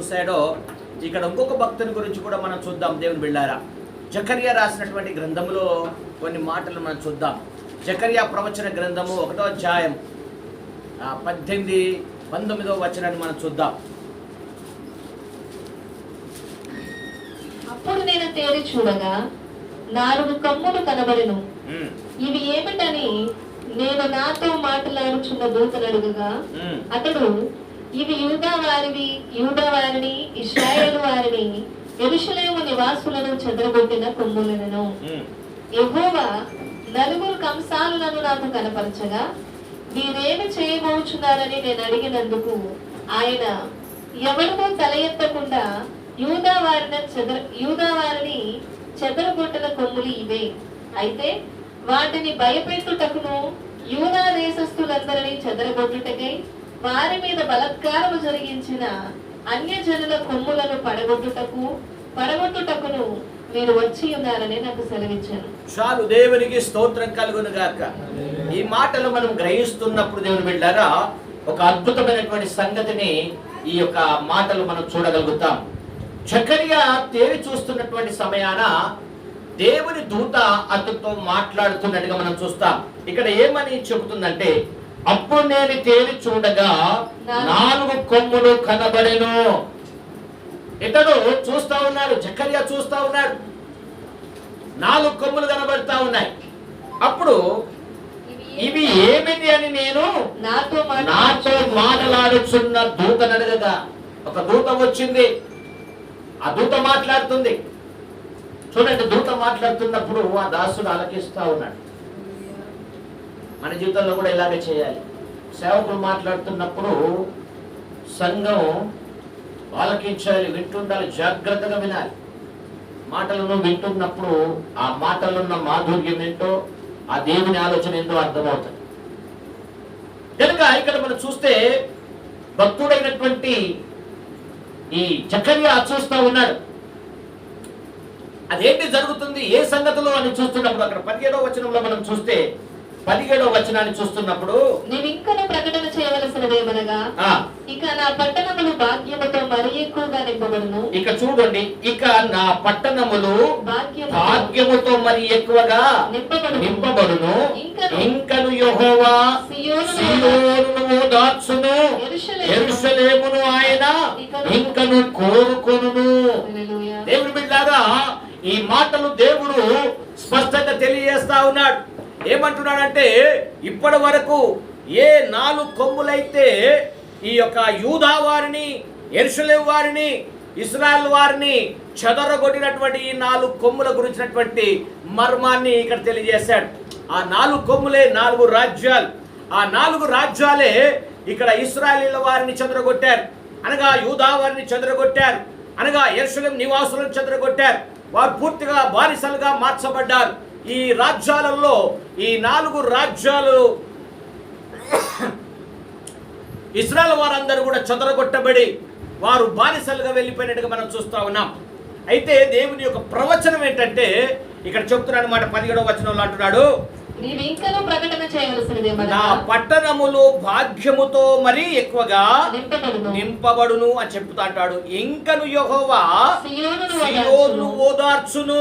చూశాడో ఇక్కడ ఇంకొక భక్తుని గురించి కూడా మనం చూద్దాం. దేవుని బిడ్డారా, జకర్యా రాసినటువంటి గ్రంథములో కొన్ని మాటలు మనం చూద్దాం. జకర్యా ప్రవచన గ్రంథము 1వ అధ్యాయం 18, 19వ వచనాన్ని మనం చూద్దాం. అప్పుడు నేను తేరి చూడగా 4 కమ్ములు కనబడెను. ఇవి ఏమిటని నేను నాతో మాట్లాడుచున్న దూతను అడుగగా అతడు, ఇవి యూదా వారిని ఇశ్రాయేలు వారిని యెరూషలేము నివాసులను చెదరగొట్టిన కొమ్ములను. యెహోవా 4 కంసాలులను నాకు కనపరచగా వీరేమి చేయబోచున్నారని నేను అడిగినందుకు ఆయన, ఎవరినో తల ఎత్తకుండా యూదా వారిని చెదరగొట్టిన కొమ్ములు ఇవే. అయితే వాటిని భయపెట్టుటకును యూదా దేశస్థులందరినీ చెదరగొట్టుటకై వారి మీద బలత్కారము జరిగించిన అన్యజనుల కొమ్ములను పడగొట్టుటకును మీరు వచ్చి ఉన్నారని నాకు సెలవిచ్చాను. చాలు, దేవునికి స్తోత్రం కలుగును గాక. ఈ మాటలు మనం గ్రహిస్తున్నప్పుడు దేవుని బిడ్డారా, ఒక అద్భుతమైనటువంటి సంగతిని ఈ యొక్క మాటలు మనం చూడగలుగుతాం. జకర్యా తేరి చూస్తున్నటువంటి సమయాన దేవుని దూత అతనితో మాట్లాడుతున్నట్టుగా మనం చూస్తాం. ఇక్కడ ఏమని చెబుతుందంటే, అప్పుడు నేను తేరి చూడగా 4 కొమ్ములు కనబడెను. ఇతడు చూస్తా ఉన్నాడు, జకర్యా చూస్తా ఉన్నాడు, 4 కొమ్ములు కనబడతా ఉన్నాయి. అప్పుడు ఇవి ఏమిటి అని నేను నాతో మాట్లాడుచున్న దూతను అడగగా, ఒక దూత వచ్చింది. ఆ దూత మాట్లాడుతుంది. చూడండి, దూత మాట్లాడుతున్నప్పుడు ఆ దాసుడు ఆలకిస్తా ఉన్నాడు. మన జీవితంలో కూడా ఇలాగే చేయాలి. సేవకులు మాట్లాడుతున్నప్పుడు సంఘం ఆలకించాలి, వింటుండాలి, జాగ్రత్తగా వినాలి. మాటలను వింటున్నప్పుడు ఆ మాటల్లో ఉన్న మాధుర్యం ఏంటో, ఆ దేవుని ఆలోచన ఏంటో అర్థమవుతుంది. కనుక ఇక్కడ మనం చూస్తే భక్తుడైనటువంటి ఈ జకర్యా చూస్తా ఉన్నాడు. అదేంటి జరుగుతుంది, ఏ సంగతులు అని చూస్తున్నప్పుడు అక్కడ 17వ వచనంలో మనం చూస్తే, 17వ వచనాన్ని చూస్తున్నప్పుడు, నీవింకను ప్రకటన చేయవలసినదేమనగా ఇక నా పట్టణములు భాగ్యముతో మరి ఎక్కువగా నింపబడును. ఇక చూడండి, ఇక నా పట్టణములు భాగ్యముతో మరి ఎక్కువగా నింపబడును. ఇంకను యెహోవా సీయోనును ఓదార్చును, యెరూషలేమును ఆయన ఇంకను కోరుకొనును. దేవుని బిడ్డలారా, ఈ మాటలు దేవుడు స్పష్టంగా తెలియజేస్తా ఉన్నాడు. ఏమంటున్నాడంటే, ఇప్పటి వరకు ఏ 4 కొమ్ములైతే ఈ యొక్క యూదా వారిని, యెరూషలేము వారిని, ఇశ్రాయేలు వారిని చెదరగొట్టినటువంటి ఈ 4 కొమ్ముల గురించినటువంటి మర్మాన్ని ఇక్కడ తెలియజేశాడు. ఆ 4 కొమ్ములే 4 రాజ్యాలు. ఆ 4 రాజ్యాలే ఇక్కడ ఇశ్రాయేలీల వారిని చెదరగొట్టారు, అనగా యూదా వారిని చెదరగొట్టారు, అనగా యెరూషలేము నివాసులను చెదరగొట్టారు. వారు పూర్తిగా బానిసలుగా మార్చబడ్డారు. ఈ రాజ్యాలలో ఈ 4 రాజ్యాలు ఇశ్రాయేలు వారందరూ కూడా చెదరగొట్టబడి వారు బానిసలుగా వెళ్ళిపోయినట్టుగా మనం చూస్తా ఉన్నాం. అయితే దేవుని యొక్క ప్రవచనం ఏంటంటే, ఇక్కడ చెప్తున్నాడు అన్నమాట. 17వ వచనంలో అంటున్నాడు, నా పట్టణములు భాగ్యముతో మరీ ఎక్కువగా నింపబడును అని చెప్తా అంటాడు. ఇంకను యెహోవా సీయోనును ఓదార్చును,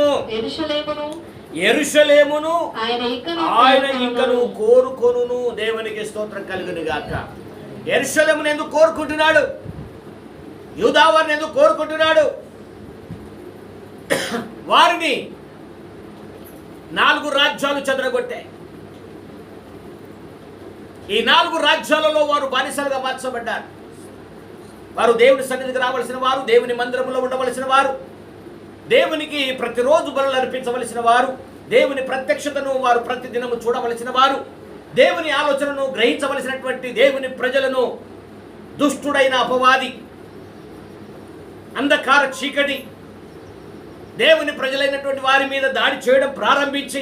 యెరూషలేమును ఆయన ఇంకను కోరుకొనును. దేవునికి స్తోత్రం కలుగును గాక. యెరూషలేమును ఎందుకు కోరుకుంటున్నాడు? యూదా వారిని ఎందుకు కోరుకుంటున్నాడు? వారిని 4 రాజ్యాలు చెదరగొట్టాయి. ఈ 4 రాజ్యాలలో వారు బానిసలుగా మార్చబడ్డారు. వారు దేవుని సన్నిధికి రావలసిన వారు, దేవుని మందిరంలో ఉండవలసిన వారు, దేవునికి ప్రతిరోజు బలులు అర్పించవలసిన వారు, దేవుని ప్రత్యక్షతను వారు ప్రతిదినము చూడవలసిన వారు, దేవుని ఆలోచనను గ్రహించవలసినటువంటి దేవుని ప్రజలను దుష్టుడైన అపవాది, అంధకార చీకటి దేవుని ప్రజలైనటువంటి వారి మీద దాడి చేయడం ప్రారంభించి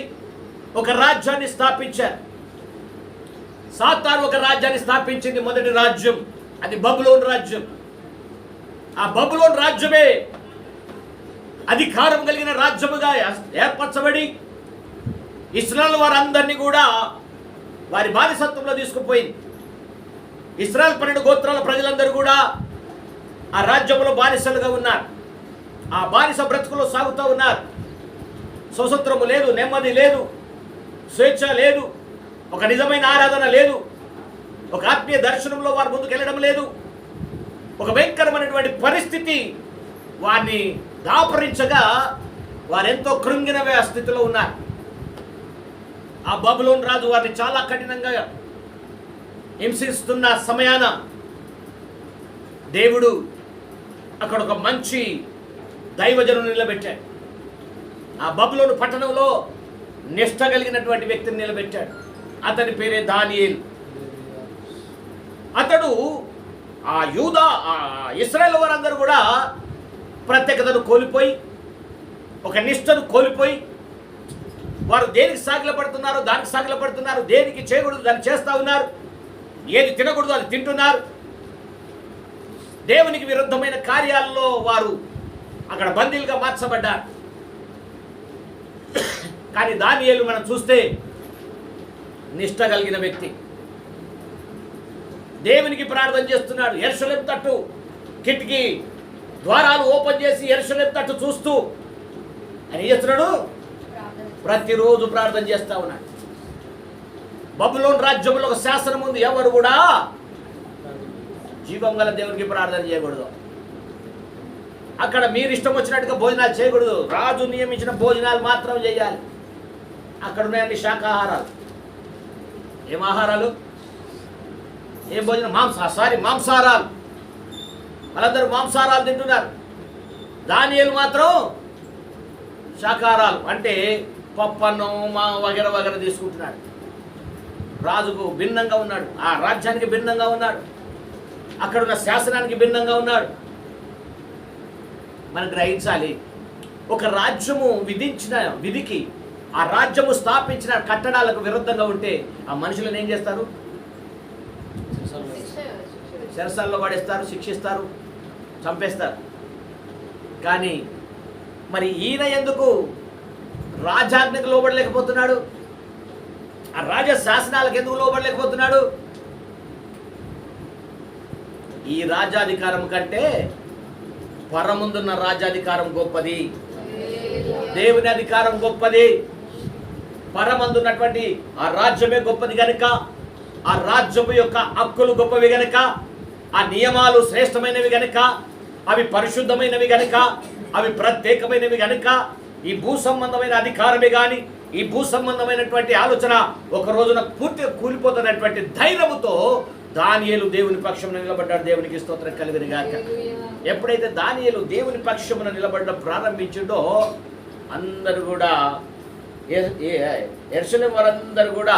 ఒక రాజ్యాన్ని స్థాపించారు. సాతాను ఒక రాజ్యాన్ని స్థాపించింది. మొదటి రాజ్యం అది బబులోను రాజ్యం. ఆ బబులోను రాజ్యమే అధికారం కలిగిన రాజ్యముగా ఏర్పరచబడి ఇశ్రాయేలు వారందరినీ కూడా వారి బానిసత్వంలో తీసుకుపోయింది. ఇశ్రాయేలు 12 గోత్రాల ప్రజలందరూ కూడా ఆ రాజ్యంలో బానిసలుగా ఉన్నారు. ఆ బానిస బ్రతుకులో సాగుతూ ఉన్నారు. స్వతంత్రము లేదు, నెమ్మది లేదు, స్వేచ్ఛ లేదు, ఒక నిజమైన ఆరాధన లేదు, ఒక ఆత్మీయ దర్శనంలో వారు ముందుకు వెళ్ళడం లేదు. ఒక భయంకరమైనటువంటి పరిస్థితి వారిని దాపరించగా వారెంతో కృంగిన స్థితిలో ఉన్నారు. ఆ బబులోను రాజు వారిని చాలా కఠినంగా హింసిస్తున్న సమయాన దేవుడు అక్కడ ఒక మంచి దైవజనుని నిలబెట్టాడు. ఆ బబులోను పట్టణంలో నిష్ఠ కలిగినటువంటి వ్యక్తిని నిలబెట్టాడు. అతని పేరే దానియేలు. అతడు ఆ యూదా ఇశ్రాయేలు వారందరూ కూడా ప్రత్యేకతను కోల్పోయి, ఒక నిష్ఠను కోల్పోయి, వారు దేనికి సాగిలపడుతున్నారో దానికి సాగిలపడుతున్నారు, దేనికి చేయకూడదు దాన్ని చేస్తూ ఉన్నారు, ఏది తినకూడదు అది తింటున్నారు. దేవునికి విరుద్ధమైన కార్యాలలో వారు అక్కడ బందీలుగా మార్చబడ్డారు. కానీ దానియేలు మనం చూస్తే నిష్ఠ కలిగిన వ్యక్తి, దేవునికి ప్రార్థన చేస్తున్నాడు. యెరూషలేము తట్టు కిటికీ ద్వారాలు ఓపెన్ చేసి యెరూషలేము తట్టు చూస్తూ ఆయన ఏం చేస్తున్నాడు? ప్రతిరోజు ప్రార్థన చేస్తూ ఉన్నాడు. బబులోను రాజ్యంలో ఒక శాసనం ఉంది, ఎవరు కూడా జీవం గల దేవునికి ప్రార్థన చేయకూడదు. అక్కడ మీరు ఇష్టం వచ్చినట్టుగా భోజనాలు చేయకూడదు. రాజు నియమించిన భోజనాలు మాత్రం చేయాలి. అక్కడ ఉన్నాయండి శాకాహారాలు. ఏం ఆహారాలు? ఏం భోజనం? మాంసాహారాలు. వాళ్ళందరూ మాంసాహారాలు తింటున్నారు. దానియేలు మాత్రం శాకాహారాలు, అంటే పప్పన్నం వగర వగర తీసుకుంటున్నాడు. రాజుకు భిన్నంగా ఉన్నాడు, ఆ రాజ్యానికి భిన్నంగా ఉన్నాడు, అక్కడున్న శాసనానికి భిన్నంగా ఉన్నాడు. మనం గ్రహించాలి, ఒక రాజ్యము విధించిన విధికి, ఆ రాజ్యము స్థాపించిన కట్టడాలకు విరుద్ధంగా ఉంటే ఆ మనుషులను ఏం చేస్తారు? చెరసాల్లో పడేస్తారు, శిక్షిస్తారు, చంపేస్తారు. కానీ మరి ఈయన ఎందుకు రాజాజ్ఞకు లోబడలేకపోతున్నాడు? ఆ రాజ శాసనాలకు ఎందుకు లోబడలేకపోతున్నాడు? ఈ రాజ్యాధికారం కంటే పరముందున్న రాజ్యాధికారం గొప్పది, దేవుని అధికారం గొప్పది. పరమందున్నటువంటి ఆ రాజ్యమే గొప్పది గనుక, ఆ రాజ్యము యొక్క హక్కులు గొప్పవి గనుక, ఆ నియమాలు శ్రేష్టమైనవి గనుక, అవి పరిశుద్ధమైనవి గనుక, అవి ప్రత్యేకమైనవి గనుక, ఈ భూ సంబంధమైన అధికారమే కానీ, ఈ భూ సంబంధమైనటువంటి ఆలోచన ఒక రోజున పూర్తిగా కూలిపోతున్నటువంటి ధైర్యముతో దానియేలు దేవుని పక్షమున నిలబడ్డాడు. దేవునికి స్తోత్రం కలుగును గాక. ఎప్పుడైతే దానియేలు దేవుని పక్షమున నిలబడడం ప్రారంభించిండో అందరూ కూడా, యెరూషలేము వారందరూ కూడా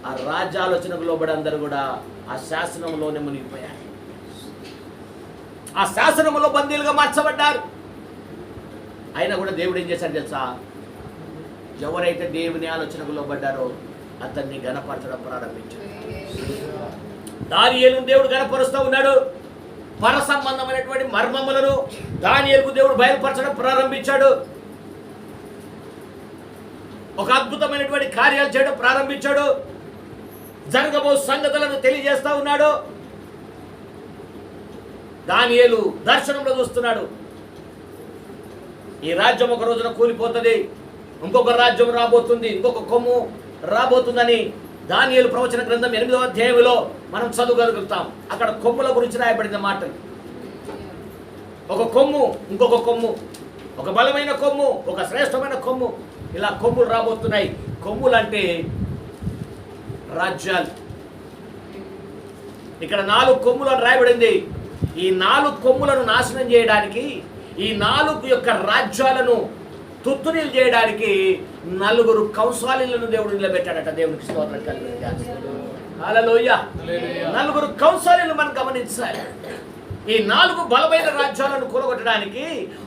ఆ రాజ్యాలోచనకు లోబడి అందరూ కూడా ఆ శాసనంలోనే మునిగిపోయారు. ఆ శాసనంలో బందీలుగా మార్చబడ్డారు. అయినా కూడా దేవుడు ఏం చేశాడు తెలుసా? ఎవరైతే దేవుని ఆలోచనకు లోబడ్డారో అతన్ని గణపరచడం ప్రారంభించాడు. దానియేలును దేవుడు గణపరుస్తూ ఉన్నాడు. పర సంబంధమైనటువంటి మర్మములను దానియేలుకు దేవుడు బయలుపరచడం ప్రారంభించాడు. ఒక అద్భుతమైనటువంటి కార్యాలు చేయడం ప్రారంభించాడు. జరగబో సంగతులను తెలియజేస్తా ఉన్నాడు. దానియేలు దర్శనంలో చూస్తున్నాడు. ఈ రాజ్యం ఒక రోజున కూలిపోతుంది, ఇంకొక రాజ్యం రాబోతుంది, ఇంకొక కొమ్ము రాబోతుందని దానియేలు ప్రవచన గ్రంథం 8వ అధ్యాయంలో మనం చదవగలుగుతాం. అక్కడ కొమ్ముల గురించి రాయబడిన మాటలు. ఒక కొమ్ము, ఇంకొక కొమ్ము, ఒక బలమైన కొమ్ము, ఒక శ్రేష్టమైన కొమ్ము, ఇలా కొమ్ములు రాబోతున్నాయి. కొమ్ములు అంటే రాజ్యాలు. ఇక్కడ 4 కొమ్ములు అని రాయబడింది. ఈ 4 కొమ్ములను నాశనం చేయడానికి, ఈ 4 యొక్క రాజ్యాలను తుత్తునీలు చేయడానికి 4 కౌన్సాలీలను దేవుడు నిలబెట్టాడట. దేవునికి స్తోత్రం కలుగును గాక. హల్లెలూయా. 4 కౌన్సాలీలు మనం గమనించాలి. ఈ 4 బలమైన రాజ్యాలను కూలగొట్టడానికి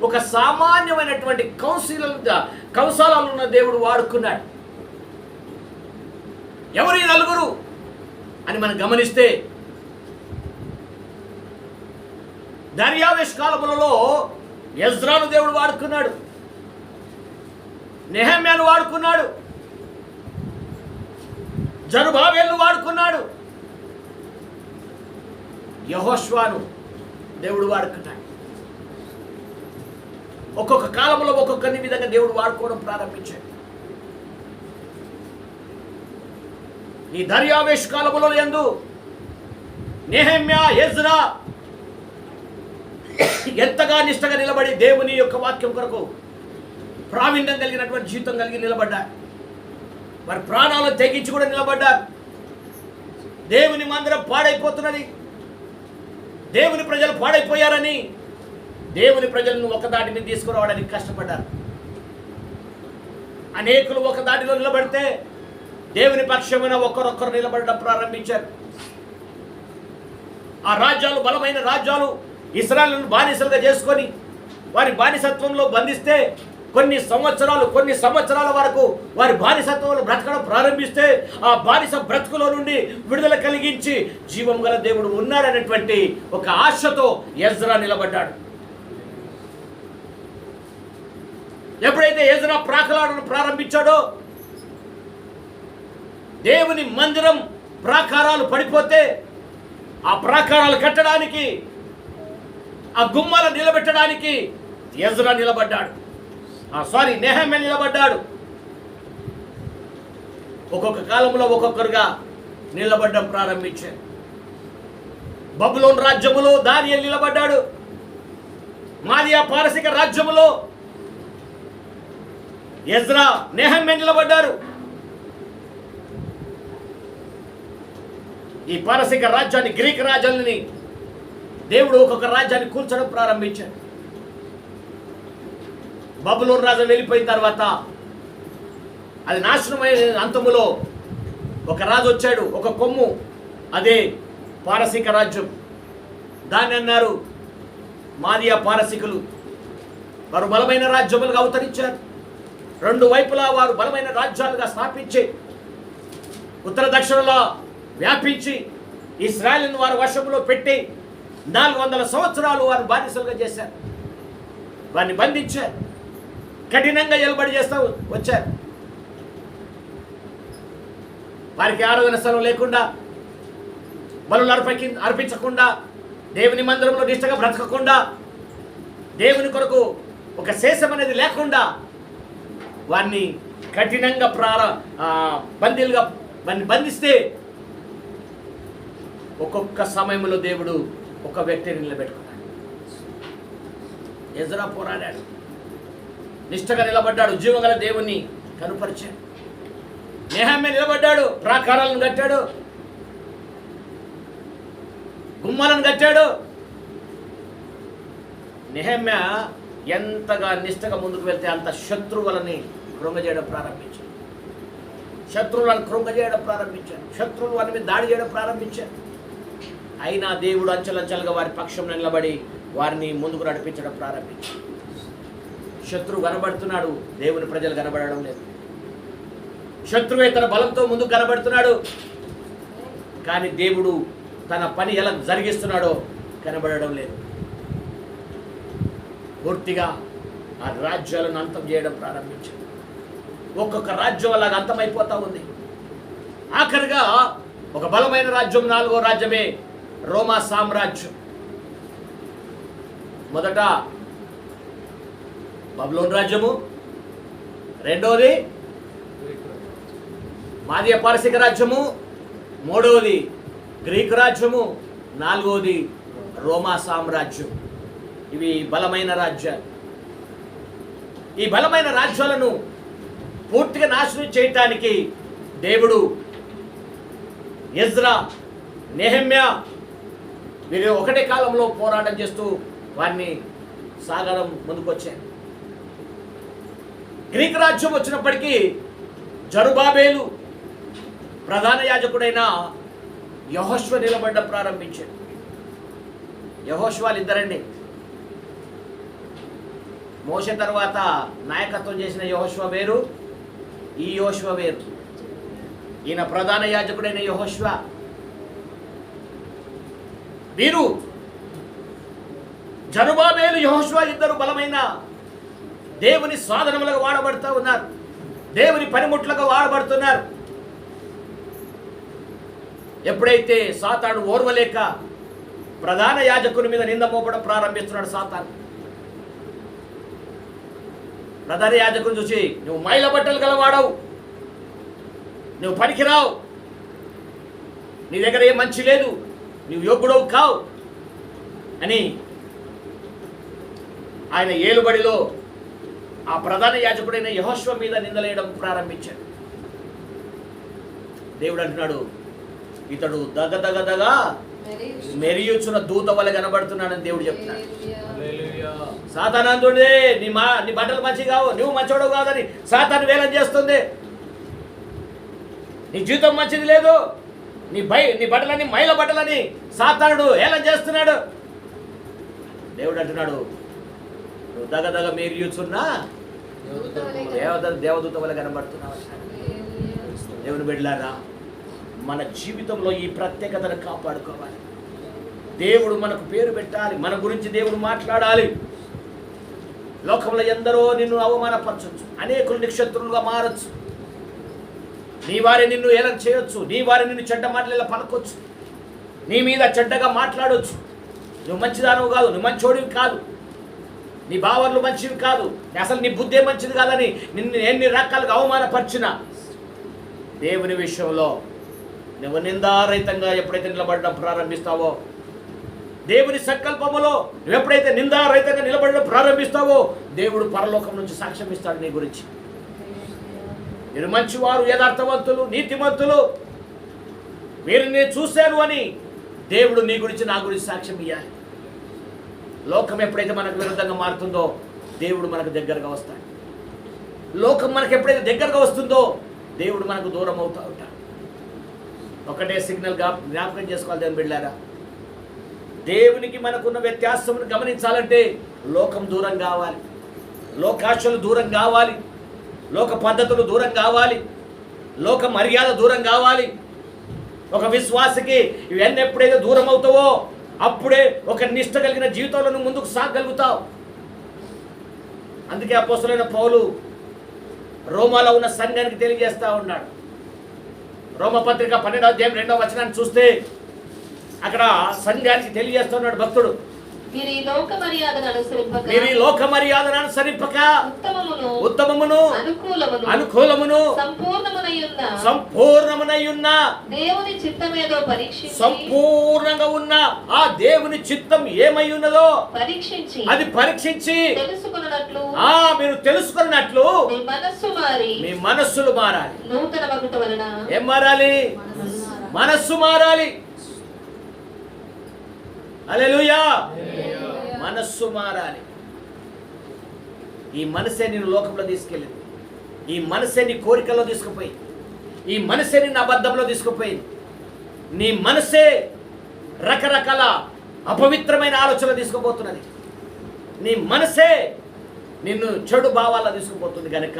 ఒక సామాన్యమైనటువంటి కౌన్సిలర్లను దేవుడు వాడుకున్నాడు. ఎవరు ఈ 4 అని మనం గమనిస్తే, దర్యావేష్ కాలములలో ఎజ్రాను దేవుడు వాడుకున్నాడు, నెహెమ్యాను వాడుకున్నాడు, జరుబాబేలును వాడుకున్నాడు, యెహోషువను దేవుడు వాడుకుంటాడు. ఒక్కొక్క కాలంలో ఒక్కొక్కరిని విధంగా దేవుడు వాడుకోవడం ప్రారంభించాడు. ఈ దర్యావేష్ కాలంలో యందు నెహెమ్యా, ఎజ్రా ఎంతగా నిష్టగా నిలబడి దేవుని యొక్క వాక్యం కొరకు ప్రావీణ్యం కలిగినటువంటి జీవితం కలిగి నిలబడ్డారు. వారి ప్రాణాలను తెగించి కూడా నిలబడ్డారు. దేవుని మందిరం పాడైపోతున్నది, దేవుని ప్రజలు పాడైపోయారని దేవుని ప్రజలను ఒక దాటి మీద తీసుకురావడానికి కష్టపడ్డారు. అనేకులు ఒక దాటిలో నిలబడితే దేవుని పక్షమైన ఒకరొక్కరు నిలబడడం ప్రారంభించారు. ఆ రాజ్యాలు, బలమైన రాజ్యాలు ఇశ్రాయేలును బానిసలుగా చేసుకొని వారి బానిసత్వంలో బంధిస్తే కొన్ని సంవత్సరాల వరకు వారి బానిసత్వంలో బ్రతకడం ప్రారంభిస్తే ఆ బానిస బ్రతుకులో నుండి విడుదల కలిగించి జీవం గల దేవుడు ఉన్నాడనేటువంటి ఒక ఆశతో ఎజ్రా నిలబడ్డాడు. ఎప్పుడైతే ఎజ్రా ప్రాకారాలను ప్రారంభించాడో దేవుని మందిరం ప్రాకారాలు పడిపోతే ఆ ప్రాకారాలు కట్టడానికి, ఆ గుమ్మాలను నిలబెట్టడానికి ఎజ్రా నిలబడ్డాడు. నెహెమ్యా నిలబడ్డాడు. ఒక్కొక్క కాలంలో ఒక్కొక్కరుగా నిలబడ్డం ప్రారంభించారు. బబులోను రాజ్యములో దానియేలు నిలబడ్డాడు. మాదియా పారసిక రాజ్యములో ఎజ్రా, నెహెమ్యా నిలబడ్డారు. ఈ పారసిక రాజ్యాన్ని, గ్రీక్ రాజ్యాన్ని దేవుడు ఒక్కొక్క రాజ్యాన్ని కూల్చడం ప్రారంభించాడు. బబులోను రాజు వెళ్ళిపోయిన తర్వాత అది నాశనమైన అంతములో ఒక రాజు వచ్చాడు, ఒక కొమ్ము, అదే పారసీక రాజ్యం. దాన్ని అన్నారు మాదియా పారసీకులు. వారు బలమైన రాజ్యములుగా అవతరించారు. రెండు వైపులా వారు బలమైన రాజ్యాలుగా స్థాపించి ఉత్తర దక్షిణలో వ్యాపించి ఇశ్రాయేలును వారి వశంలో పెట్టి 400 సంవత్సరాలు వారు బానిసలుగా చేశారు. వారిని బంధించారు, కఠినంగా ఎలుబడి చేస్తూ వచ్చారు. వారికి ఆరాధన స్థలం లేకుండా, బలులు అర్పించకుండా, దేవుని మందిరంలో నిష్టగా బ్రతకకుండా, దేవుని కొరకు ఒక శేషం అనేది లేకుండా వారిని కఠినంగా బందీలుగా బంధిస్తే ఒక్కొక్క సమయంలో దేవుడు ఒక వ్యక్తిని నిలబెట్టుకున్నాడు. ఎజ్రా పోరాడాడు, నిష్టగా నిలబడ్డాడు, జీవగల దేవుణ్ణి కనుపరిచాడు. నెహెమ్యా నిలబడ్డాడు, ప్రాకారాలను కట్టాడు, గుమ్మాలను కట్టాడు. నెహెమ్యా ఎంతగా నిష్టగా ముందుకు వెళ్తే అంత శత్రువులని కృంగజేయడం ప్రారంభించాడు. శత్రువులను కృంగజేయడం ప్రారంభించాడు. శత్రువులు వారి మీద దాడి చేయడం ప్రారంభించారు. అయినా దేవుడు అంచెలంచెలుగా వారి పక్షంలో నిలబడి వారిని ముందుకు నడిపించడం ప్రారంభించాడు. శత్రువు కనబడుతున్నాడు, దేవుని ప్రజలు కనబడడం లేదు. శత్రువే తన బలంతో ముందుకు కనబడుతున్నాడు, కానీ దేవుడు తన పని ఎలా జరిగిస్తున్నాడో కనబడడం లేదు. పూర్తిగా ఆ రాజ్యాలను అంతం చేయడం ప్రారంభించాడు. ఒక్కొక్క రాజ్యం అలాగ అంతమైపోతా ఉంది. ఆఖరిగా ఒక బలమైన రాజ్యం, 4వ రాజ్యమే రోమా సామ్రాజ్యం. మొదట బబులోను రాజ్యము, రెండవది మాదియా పారసిక రాజ్యము, మూడవది గ్రీకు రాజ్యము, 4వది రోమా సామ్రాజ్యం. ఇవి బలమైన రాజ్యాలు. ఈ బలమైన రాజ్యాలను పూర్తిగా నాశనం చేయటానికి దేవుడు ఎజ్రా, నెహెమ్యా వీరు ఒకటే కాలంలో పోరాటం చేస్తూ వారిని సాగడం ముందుకొచ్చారు. గ్రీక్ రాజ్యం వచ్చినప్పటికీ జరుబాబేలు ప్రధాన యాజకుడైన యెహోషువ నిలబడడం ప్రారంభించాడు. యెహోషువాలు ఇద్దరండి. మోషే తర్వాత నాయకత్వం చేసిన యెహోషువ వేరు, ఈ యెహోషువ వేరు. ఈయన ప్రధాన యాజకుడైన యెహోషువ. వీరు జరుబాబేలు, యెహోషువ ఇద్దరు బలమైన దేవుని సాధనములుగా వాడబడుతూ ఉన్నారు, దేవుని పనిముట్లుగా వాడబడుతున్నారు. ఎప్పుడైతే సాతాను ఓర్వలేక ప్రధాన యాజకుని మీద నింద మోపడం ప్రారంభిస్తున్నాడు సాతాను. ప్రధాన యాజకుని చూసి, నువ్వు మైల బట్టలు గలవాడవు, నువ్వు పనికిరావు, నీ దగ్గర ఏ మంచి లేదు, నువ్వు యోగ్యుడవు కావు అని ఆయన ఏలుబడిలో ఆ ప్రధాన యాజకుడైన యెహోషువ మీద నిందలేయడం ప్రారంభించాడు. దేవుడు అంటున్నాడు, ఇతడు దగదగదగా మెరియుచున్న దూత వలె కనబడుతున్నాడని దేవుడు చెప్తున్నాడు. సాతానందుడే నీ బట్టలు మంచి కావు, నువ్వు మంచోడు కాదని సాతాను వేలం చేస్తుంది. నీ జీవితం మంచిది లేదు, నీ బట్టలని మైల బట్టలని సాతానుడు ఏలం చేస్తున్నాడు. దేవుడు అంటున్నాడు, నువ్వు దగదగ మెరియుచున్న దేవదూత వలె కనబడుతున్నావు. దేవుని బిడ్డలారా, మన జీవితంలో ఈ ప్రత్యేకతను కాపాడుకోవాలి. దేవుడు మనకు పేరు పెట్టాలి, మన గురించి దేవుడు మాట్లాడాలి. లోకంలో ఎందరో నిన్ను అవమానపరచచ్చు, అనేకులు నిక్షత్రులుగా మారచ్చు, నీ వారి నిన్ను ఏలం చేయొచ్చు, నీ వారి నిన్ను చెడ్డ మాటలు పలకొచ్చు, నీ మీద చెడ్డగా మాట్లాడవచ్చు. నువ్వు మంచిదానవు కాదు, నువ్వు మంచోడివి కాదు, నీ భావనలు మంచివి కాదు, అసలు నీ బుద్ధే మంచిది కాదని నిన్ను ఎన్ని రకాలుగా అవమానపరిచినా దేవుని విషయంలో నువ్వు నిందారహితంగా ఎప్పుడైతే నిలబడడం ప్రారంభిస్తావో, దేవుని సంకల్పములో నువ్వు ఎప్పుడైతే నిందారహితంగా నిలబడడం ప్రారంభిస్తావో, దేవుడు పరలోకం నుంచి సాక్ష్యం ఇస్తాడు నీ గురించి. మీరు మంచివారు, యథార్థవంతులు, నీతిమంతులు, వీరిని నేను చూశాను అని దేవుడు నీ గురించి, నా గురించి సాక్ష్యం ఇవ్వాలి. లోకం ఎప్పుడైతే మనకు విరుద్ధంగా మారుతుందో దేవుడు మనకు దగ్గరగా వస్తాడు. లోకం మనకు ఎప్పుడైతే దగ్గరగా వస్తుందో దేవుడు మనకు దూరం అవుతూ ఉంటాడు. ఒకటే సిగ్నల్గా జ్ఞాపకం చేసుకోవాలి దేవుని బిడ్డలారా. దేవునికి మనకున్న వ్యత్యాసమును గమనించాలంటే లోకం దూరం కావాలి, లోకాశలు దూరం కావాలి, లోక పద్ధతులు దూరం కావాలి, లోక మర్యాద దూరం కావాలి. ఒక విశ్వాసకి ఇవన్నీ ఎప్పుడైతే దూరం అవుతావో అప్పుడే ఒక నిష్ట కలిగిన జీవితంలో నువ్వు ముందుకు సాగగలుగుతావు. అందుకే అపోస్తలుడైన పౌలు రోమాలో ఉన్న సంఘానికి తెలియజేస్తూ ఉన్నాడు. రోమపత్రిక 12వ అధ్యాయం 2వ వచనాన్ని చూస్తే అక్కడ సంఘానికి తెలియజేస్తున్నాడు భక్తుడు, మీరు ఈ లోక మర్యాదను అనుసరింపక ఉత్తమమును అనుకూలమును సంపూర్ణమునై ఉన్న దేవుని చిత్తమేదో సంపూర్ణంగా ఉన్న ఆ దేవుని చిత్తం ఏమై ఉన్నదో అది పరీక్షించి మీరు తెలుసుకున్నట్లు మీ మనస్సులు మారాలి. ఏం మారాలి? మనస్సు మారాలి. హల్లెలూయా. మనస్సు మారాలి. ఈ మనసే నిన్ను లోకంలో తీసుకెళ్ళింది, ఈ మనసే నీ కోరికల్లో తీసుకుపోయి, ఈ మనసే నిన్ను అబద్ధంలో తీసుకుపోయింది, నీ మనసే రకరకాల అపవిత్రమైన ఆలోచనలు తీసుకుపోతున్నది, నీ మనసే నిన్ను చెడు భావాల్లో తీసుకుపోతుంది. కనుక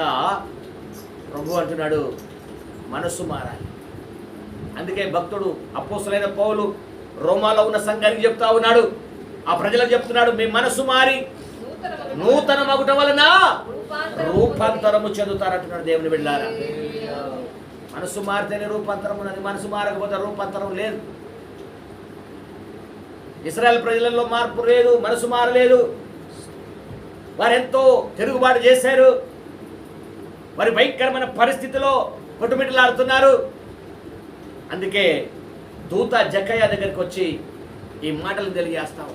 ప్రభు అంటున్నాడు మనస్సు మారాలి. అందుకే భక్తుడు అపోస్తలుడైన పౌలు రోమాలో ఉన్న సంఘానికి చెప్తా ఉన్నాడు, ఆ ప్రజలకు చెప్తున్నాడు, మీ మనసు మారి నూతన మగుట వలన రూపాంతరము చెందుతారంటున్నాడు. దేవుని బిడ్డలారా, మనసు మారితేనే రూపాంతరం ఉన్నది, మనసు మారకపోతే రూపాంతరం లేదు. ఇశ్రాయేలు ప్రజలలో మార్పు లేదు, మనసు మారలేదు. వారెంతో తిరుగుబాటు చేశారు, వారి భయంకరమైన పరిస్థితిలో కొట్టుమిట్టలాడుతున్నారు. అందుకే దూత జక్కయ్య దగ్గరికి వచ్చి ఈ మాటలు తెలియజేస్తావు.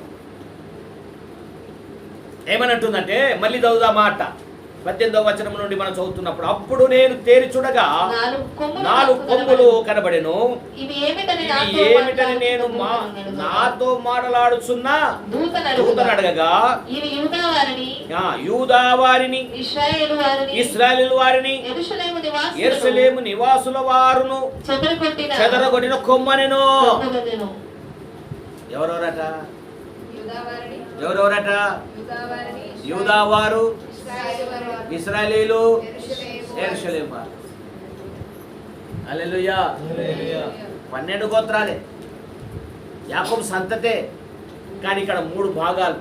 ఏమనంటుందంటే, మళ్ళీ చదువుదా మాట 18వ వచనం నుండి మనం చదువుతున్నప్పుడు, అప్పుడు నేను తేరి చూడగా 4 కొమ్ములు కనబడెను. ఇవి ఏమిటని నేను నాతో మాటలాడుచున్న దూతను అడగగా, యూదా వారిని ఇశ్రాయేలు వారిని యెరూషలేము నివాసుల వారును చెదరగొట్టిన కొమ్మనెను. ఎవరెవరట? యూదా వారు, ఇశ్రాయేలీలు, యెరూషలేము వారు. హల్లెలూయా. 12 గోత్రాలే, యాకోబు సంతతే, కానీ ఇక్కడ 3 భాగాలు.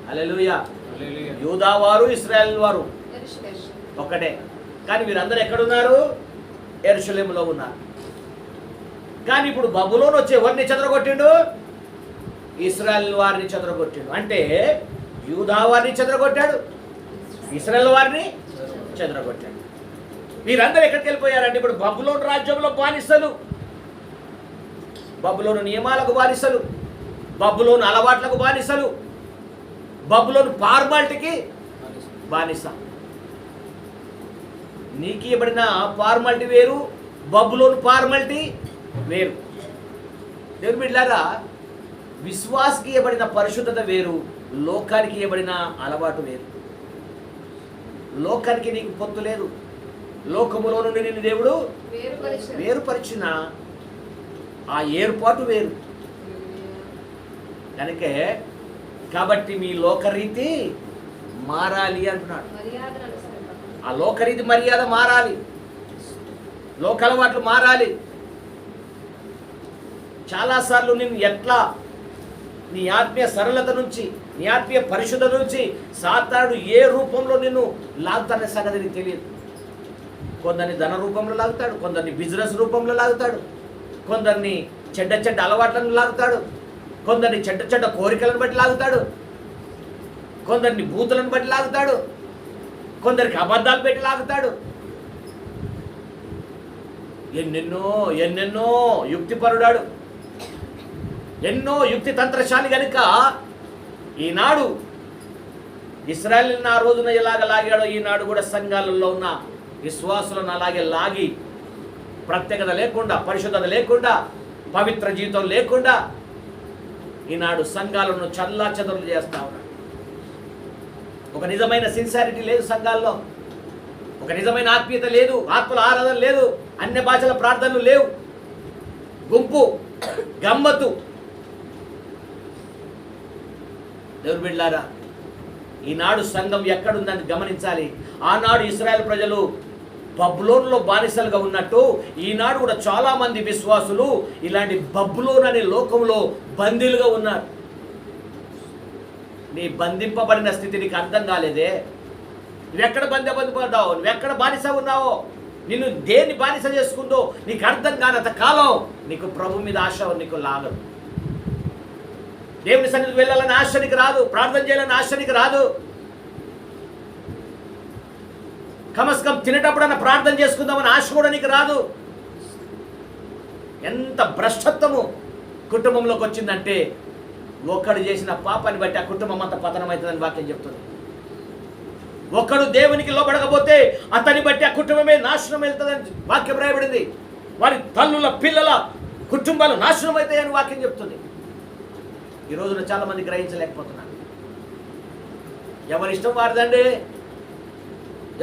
హల్లెలూయా. యూదా వారు, ఇశ్రాయేలు వారు ఒక్కటే, కానీ వీరందరూ ఎక్కడున్నారు? యెరూషలేములో ఉన్నారు. కానీ ఇప్పుడు బబులోను వచ్చి ఎవరిని చెదరగొట్టిండు? ఇశ్రాయేలు వారిని చెదరగొట్టాడు. అంటే యూదా వారిని చెదరగొట్టాడు, ఇశ్రాయేలు వారిని చెదరగొట్టాడు. వీరందరూ ఎక్కడికి వెళ్ళిపోయారంటే ఇప్పుడు బబులోను రాజ్యంలో బానిసలు, బబులోను నియమాలకు బానిసలు, బబులోను అలవాట్లకు బానిసలు, బబులోను ఫార్మాలిటీకి బానిస. నీకు ఇవ్వబడిన ఫార్మాలిటీ వేరు, బబులోను ఫార్మాలిటీ వేరు. దేవుని బిడ్డలారా, విశ్వాసకి ఇవ్వబడిన పరిశుద్ధత వేరు, లోకానికి ఇవ్వబడిన అలవాటు వేరు. లోకానికి నీకు పొత్తు లేదు. లోకములో నుండి నిన్ను దేవుడు వేరుపరిచిన ఆ ఏర్పాటు వేరు. కనుకే కాబట్టి మీ లోకరీతి మారాలి అంటున్నాడు. ఆ లోకరీతి మర్యాద మారాలి, లోక అలవాట్లు మారాలి. చాలాసార్లు నేను ఎట్లా నీ ఆత్మీయ సరళత నుంచి, నీ ఆత్మీయ పరిశుద్ధత నుంచి సాతానుడు ఏ రూపంలో నిన్ను లాగుతాడనే సంగతి నీకు తెలియదు. కొందరిని ధన రూపంలో లాగుతాడు, కొందరిని బిజినెస్ రూపంలో లాగుతాడు, కొందరిని చెడ్డ చెడ్డ అలవాట్లను లాగుతాడు, కొందరిని చెడ్డ చెడ్డ కోరికలను బట్టి లాగుతాడు, కొందరిని బూతులను బట్టి లాగుతాడు, కొందరికి అబద్ధాలు పెట్టి లాగుతాడు. ఎన్నెన్నో ఎన్నెన్నో యుక్తిపరుడాడు, ఎన్నో యుక్తి తంత్రశాలి కనుక ఈనాడు ఇశ్రాయేలుని ఆ రోజున ఎలాగ లాగాడో ఈనాడు కూడా సంఘాలలో ఉన్న విశ్వాసులను అలాగే లాగి ప్రత్యేకత లేకుండా, పరిశుద్ధత లేకుండా, పవిత్ర జీవితం లేకుండా ఈనాడు సంఘాలను చల్లా చెదరులు చేస్తా ఉన్నాడు. ఒక నిజమైన సిన్సారిటీ లేదు సంఘాల్లో, ఒక నిజమైన ఆత్మీయత లేదు, ఆత్మల ఆరాధన లేదు, అన్య భాషల ప్రార్థనలు లేవు, గుంపు గమ్మత్తు. దేవుని బిడ్డలారా, ఈనాడు సంఘం ఎక్కడుందని గమనించాలి. ఆనాడు ఇశ్రాయేలు ప్రజలు బబులోనులో బానిసలుగా ఉన్నట్టు ఈనాడు కూడా చాలా మంది విశ్వాసులు ఇలాంటి బబులోన్ అనే లోకంలో బందీలుగా ఉన్నారు. నీ బంధింపబడిన స్థితి నీకు అర్థం కాలేదే. నువ్వెక్కడ బంధింపబడ్డావు, నువ్వెక్కడ బానిస ఉన్నావో, నిన్ను దేన్ని బానిస చేసుకుందో నీకు అర్థం కానంత కాలం నీకు ప్రభు మీద ఆశ నీకు లాగదు. దేవుని సన్నిధికి వెళ్ళాలని ఆశ నీకు రాదు, ప్రార్థన చేయాలని ఆశ నీకు రాదు. కమస్కం తినేటప్పుడన్నా ప్రార్థన చేసుకుందామని ఆశ కూడా నీకు రాదు. ఎంత భ్రష్టత్వము కుటుంబంలోకి వచ్చిందంటే ఒక్కడు చేసిన పాపాన్ని బట్టి ఆ కుటుంబం అంతా పతనమవుతుందని వాక్యం చెప్తుంది. ఒక్కడు దేవునికి లోబడకపోతే అతని బట్టి ఆ కుటుంబమే నాశనం వెళ్తుందని వాక్యం రాయబడింది. వారి తల్లుల పిల్లల కుటుంబాలు నాశనం అవుతాయని వాక్యం చెప్తుంది. ఈ రోజున చాలా మంది గ్రహించలేకపోతున్నారు. ఎవరి ఇష్టం వారిదండి,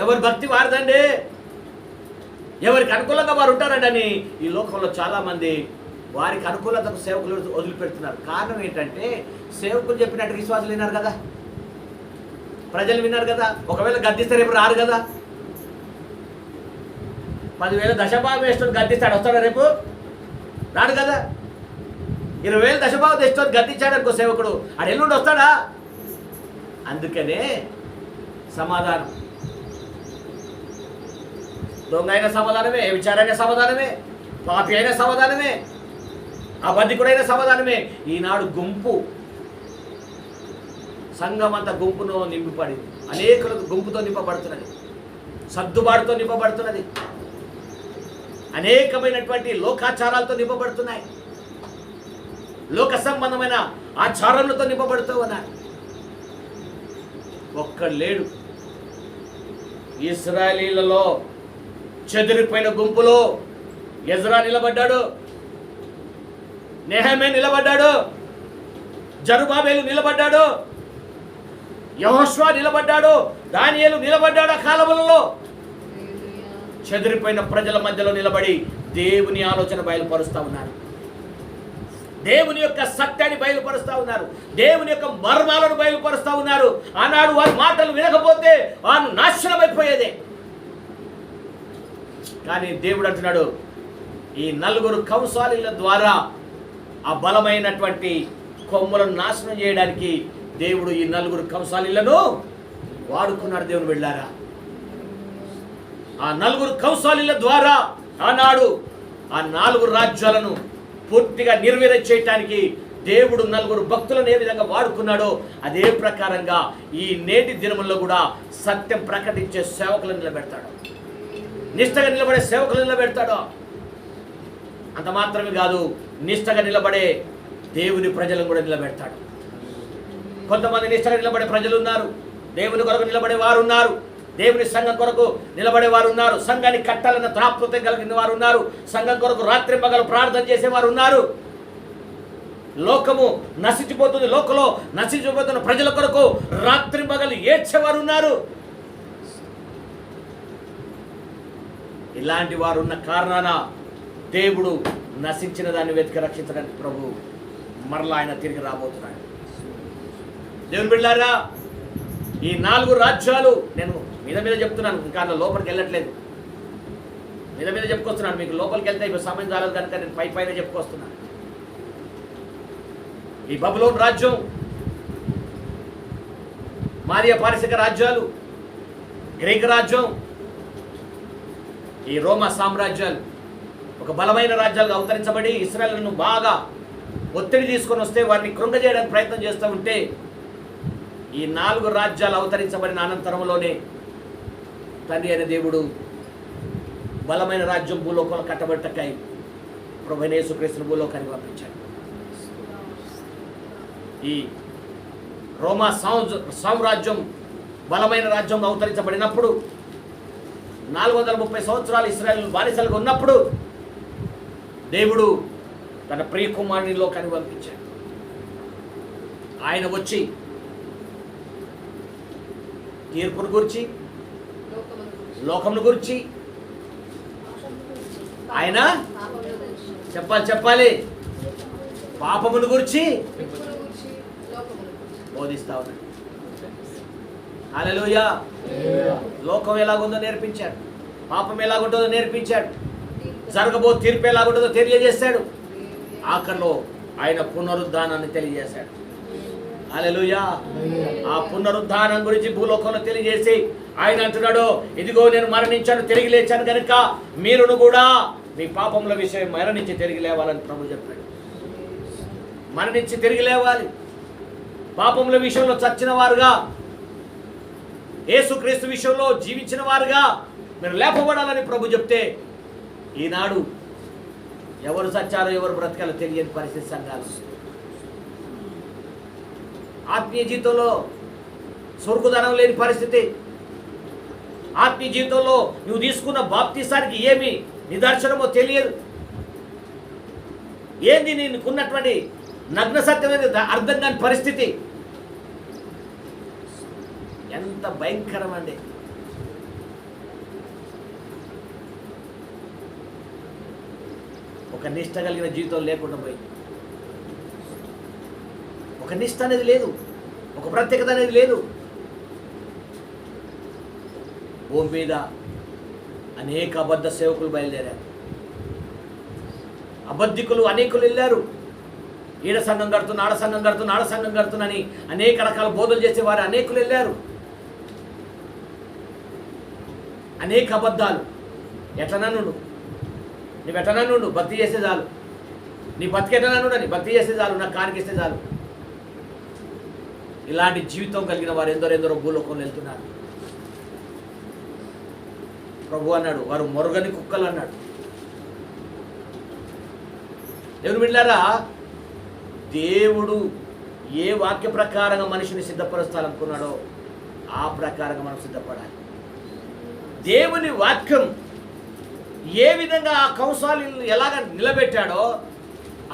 ఎవరి భక్తి వారిదండి, ఎవరికి అనుకూలంగా వారు ఉంటారండి అని ఈ లోకంలో చాలామంది వారికి అనుకూలతకు సేవకులు వదిలిపెడుతున్నారు. కారణం ఏంటంటే సేవకులు చెప్పినట్టు విశ్వాసాలు విన్నారు కదా, ప్రజలు విన్నారు కదా. ఒకవేళ గద్దిస్తే రేపు రారు కదా. 10,000 దశభాగం వేసుకొని గద్దిస్తాడు, వస్తాడా రేపు? రాడు కదా. 20,000 దశభాగం తెచ్చుకొని గద్దించాడు అనుకో సేవకుడు, ఆడు ఎల్లుండి వస్తాడా? అందుకనే సమాధానం దొంగ అయిన సమాధానమే, విచారైన సమాధానమే, పాపి అయిన సమాధానమే, అబద్ధికుడైన సమాధానమే. ఈనాడు గుంపు సంఘం అంతా గుంపును నింపబడింది. అనేకులకు గుంపుతో నింపబడుతున్నది, సర్దుబాటుతో నింపబడుతున్నది, అనేకమైనటువంటి లోకాచారాలతో నింపబడుతున్నాయి, లోక సంబంధమైన ఆచారాలతో నింపబడుతూ ఉన్నాయి. ఒక్కడు లేడు. ఇశ్రాయేలీలలో చెదిరిపోయిన గుంపులో ఎజ్రా నిలబడ్డాడు, నెహెమ్యా నిలబడ్డాడు, జరుబాబేలు నిలబడ్డాడు, యెహోషువ నిలబడ్డాడు, దానియేలు నిలబడ్డాడు. ఆ కాలములలో చెదిరిపోయిన ప్రజల మధ్యలో నిలబడి దేవుని ఆలోచన బయలుపరుస్తూ ఉన్నారు, దేవుని యొక్క సత్యాన్ని బయలుపరుస్తూ ఉన్నారు, దేవుని యొక్క మర్మాలను బయలుపరుస్తూ ఉన్నారు. ఆనాడు వారి మాటలు వినకపోతే వారు నాశనం అయిపోయేదే. కానీ దేవుడు అంటున్నాడు, ఈ 4 కంసాలీల ద్వారా ఆ బలమైనటువంటి కొమ్ములను నాశనం చేయడానికి దేవుడు ఈ 4 కంసాలీలను వాడుకున్నాడు. దేవుని వెళ్ళారా, ఆ 4 కంసాలీల ద్వారా ఆనాడు ఆ 4 రాజ్యాలను పూర్తిగా నిర్వీర్యం చేయటానికి దేవుడు 4 భక్తులను ఏ విధంగా వాడుకున్నాడో అదే ప్రకారంగా ఈ నేటి దినముల్లో కూడా సత్యం ప్రకటించే సేవకులను నిలబెడతాడు, నిష్టగా నిలబడే సేవకులను నిలబెడతాడు. అంత మాత్రమే కాదు, నిష్టగా నిలబడే దేవుని ప్రజలను కూడా నిలబెడతాడు. కొంతమంది నిష్టగా నిలబడే ప్రజలు ఉన్నారు, దేవుని కొరకు నిలబడే వారు ఉన్నారు, దేవుని సంఘం కొరకు నిలబడే వారు ఉన్నారు, సంఘాన్ని కట్టాలన్న తాపత్రయం కలిగిన వారు ఉన్నారు, సంఘం కొరకు రాత్రి పగలు ప్రార్థన చేసేవారు ఉన్నారు. లోకము నశించిపోతుంది, లోకంలో నశించిపోతున్న ప్రజల కొరకు రాత్రి పగలు ఏడ్చేవారు ఉన్నారు. ఇలాంటి వారు ఉన్న కారణాన దేవుడు నశించిన దాన్ని వెతికి రక్షించడానికి ప్రభు మరలా ఆయన తిరిగి రాబోతున్నాడు. దేవుని బిడ్డలారా, ఈ 4 రాజ్యాలు నేను మీద చెప్తున్నాను, ఇంకా లోపలికి వెళ్ళట్లేదు, మీద చెప్పుకొస్తున్నాను. మీకు లోపలికి వెళ్తే ఇప్పుడు సమయం చాలదు కనుక నేను పైన చెప్పుకొస్తున్నాను. ఈ బబులోన్ రాజ్యం, మారియా పారసిక రాజ్యాలు, గ్రీక్ రాజ్యం, ఈ రోమా సామ్రాజ్యాలు ఒక బలమైన రాజ్యాలుగా అవతరించబడి ఇశ్రాయేలును బాగా ఒత్తిడి తీసుకొని వస్తే వారిని కృంగజేయడానికి ప్రయత్నం చేస్తూ ఉంటే, ఈ 4 రాజ్యాలు అవతరించబడిన అనంతరంలోనే తండ్రి అయిన దేవుడు బలమైన రాజ్యం భూలోకంలో కట్టబట్టకాయ ప్రభువైన యేసుక్రీస్తును భూలోకానికి పంపించాడు. ఈ రోమా సామ్రాజ్యం బలమైన రాజ్యం అవతరించబడినప్పుడు 430 సంవత్సరాలు ఇశ్రాయేలు బానిసలుగా ఉన్నప్పుడు దేవుడు తన ప్రియ కుమారుని లోకానికి పంపించాడు. ఆయన వచ్చి తీర్పును గురించి, లోకమును గురించి ఆయన చెప్పాలి పాపమును గురించి బోధిస్తా ఉన్నాడు. హల్లెలూయా. లోకం ఎలాగుందో నేర్పించాడు, పాపం ఎలాగుంటుందో నేర్పించాడు, జరగబో తీర్పు ఎలాగుంటుందో తెలియజేశాడు. ఆఖరిలో ఆయన పునరుద్ధానాన్ని తెలియజేశాడు. హల్లెలూయా. ఆ పునరుద్ధానం గురించి భూలోకంలో తెలియజేసి ఆయన అంటున్నాడు, ఇదిగో నేను మరణించాను, తిరిగి లేచాను కనుక మీరును కూడా మీ పాపముల విషయం మరణించి తిరిగి లేవాలని ప్రభు చెప్పాడు. మరణించి తిరిగి లేవాలి, పాపముల విషయంలో చచ్చిన వారుగా, యేసుక్రీస్తు విషయంలో జీవించిన వారుగా మీరు లేపబడాలని ప్రభు చెప్తే, ఈనాడు ఎవరు చచ్చారో ఎవరు బ్రతకాలో తెలియని పరిస్థితి సంఘాలు. ఆత్మీయ జీవితంలో స్వర్గధనం లేని పరిస్థితి, ఆత్మీయ జీవితంలో నువ్వు తీసుకున్న బాప్తీసానికి ఏమి నిదర్శనమో తెలియదు, ఏంది నీకున్నటువంటి నగ్న సత్యమైన అర్థం కాని పరిస్థితి. ఎంత భయంకరం అండి. ఒక నిష్ట కలిగిన జీవితం లేకుండా పోయి, ఒక నిష్ట అనేది లేదు, ఒక ప్రత్యేకత అనేది లేదు. భూమి మీద అనేక అబద్ధ సేవకులు బయలుదేరారు, అబద్ధికులు అనేకులు వెళ్ళారు. ఈడ సంఘం కడుతున్నా, ఆడ సంఘం కడుతున్నా, ఆడ సంఘం కడుతున్నా అనేక రకాల బోధలు చేసేవారు అనేకులు వెళ్ళారు. అనేక అబద్ధాలు. ఎట్లనన్ను నువ్వు ఎట్లనన్ను భక్తి చేస్తే చాలు, నీ బతికి ఎట్లనన్ను నీ భక్తి చేస్తే చాలు, నాకు కానికిస్తే చాలు. ఇలాంటి జీవితం కలిగిన వారు ఎందరో భూలోకంలో వెళ్తున్నారు. ప్రభు అన్నాడు, వారు మొరగని కుక్కలు అన్నాడు. దేవుని బిడ్డలారా, దేవుడు ఏ వాక్య ప్రకారంగా మనిషిని సిద్ధపరుస్తాలనుకున్నాడో ఆ ప్రకారంగా మనం సిద్ధపడాలి. దేవుని వాక్యం ఏ విధంగా ఆ కంసాలను ఎలాగ నిలబెట్టాడో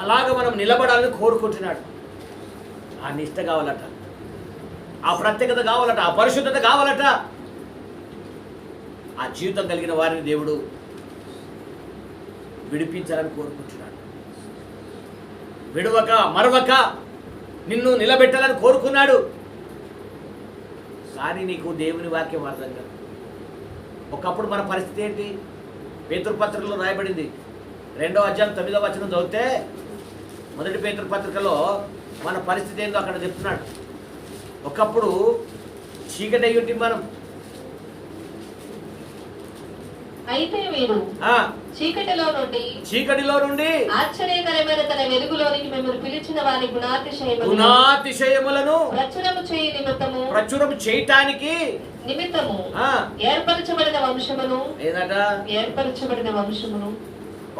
అలాగ మనం నిలబడాలని కోరుకుంటున్నాడు. ఆ నిష్ట కావాలట, ఆ ప్రత్యేకత కావాలట, ఆ పరిశుద్ధత కావాలట. ఆ జీవితం కలిగిన వారిని దేవుడు విడిపించాలని కోరుకుంటున్నాడు. విడవక మరవక నిన్ను నిలబెట్టాలని కోరుకున్నాడు. కానీ నీకు దేవుని వాక్యం అర్థం కాదు. ఒకప్పుడు మన పరిస్థితి ఏంటి? పేతురు పత్రికలో రాయబడింది, 2వ అధ్యాయం 9వ వచనం చదివితే, మొదటి పేతురు పత్రికలో మన పరిస్థితి ఏందో అక్కడ చెప్తున్నాడు. ఒకప్పుడు చీకటి అయ్యుంటి మనం, అయితే మీరు ఆ, చీకటిలో నుండి ఆశ్చర్యకరమైన తన వెలుగులోనికి మిమ్మల్ని పిలిచిన వారి గుణాతిశయములను ప్రచురము చేయటానికి నిమిత్తము ఆ, ఏర్పరచబడిన వంశమును ఏదట ఏర్పరచబడిన వంశమును.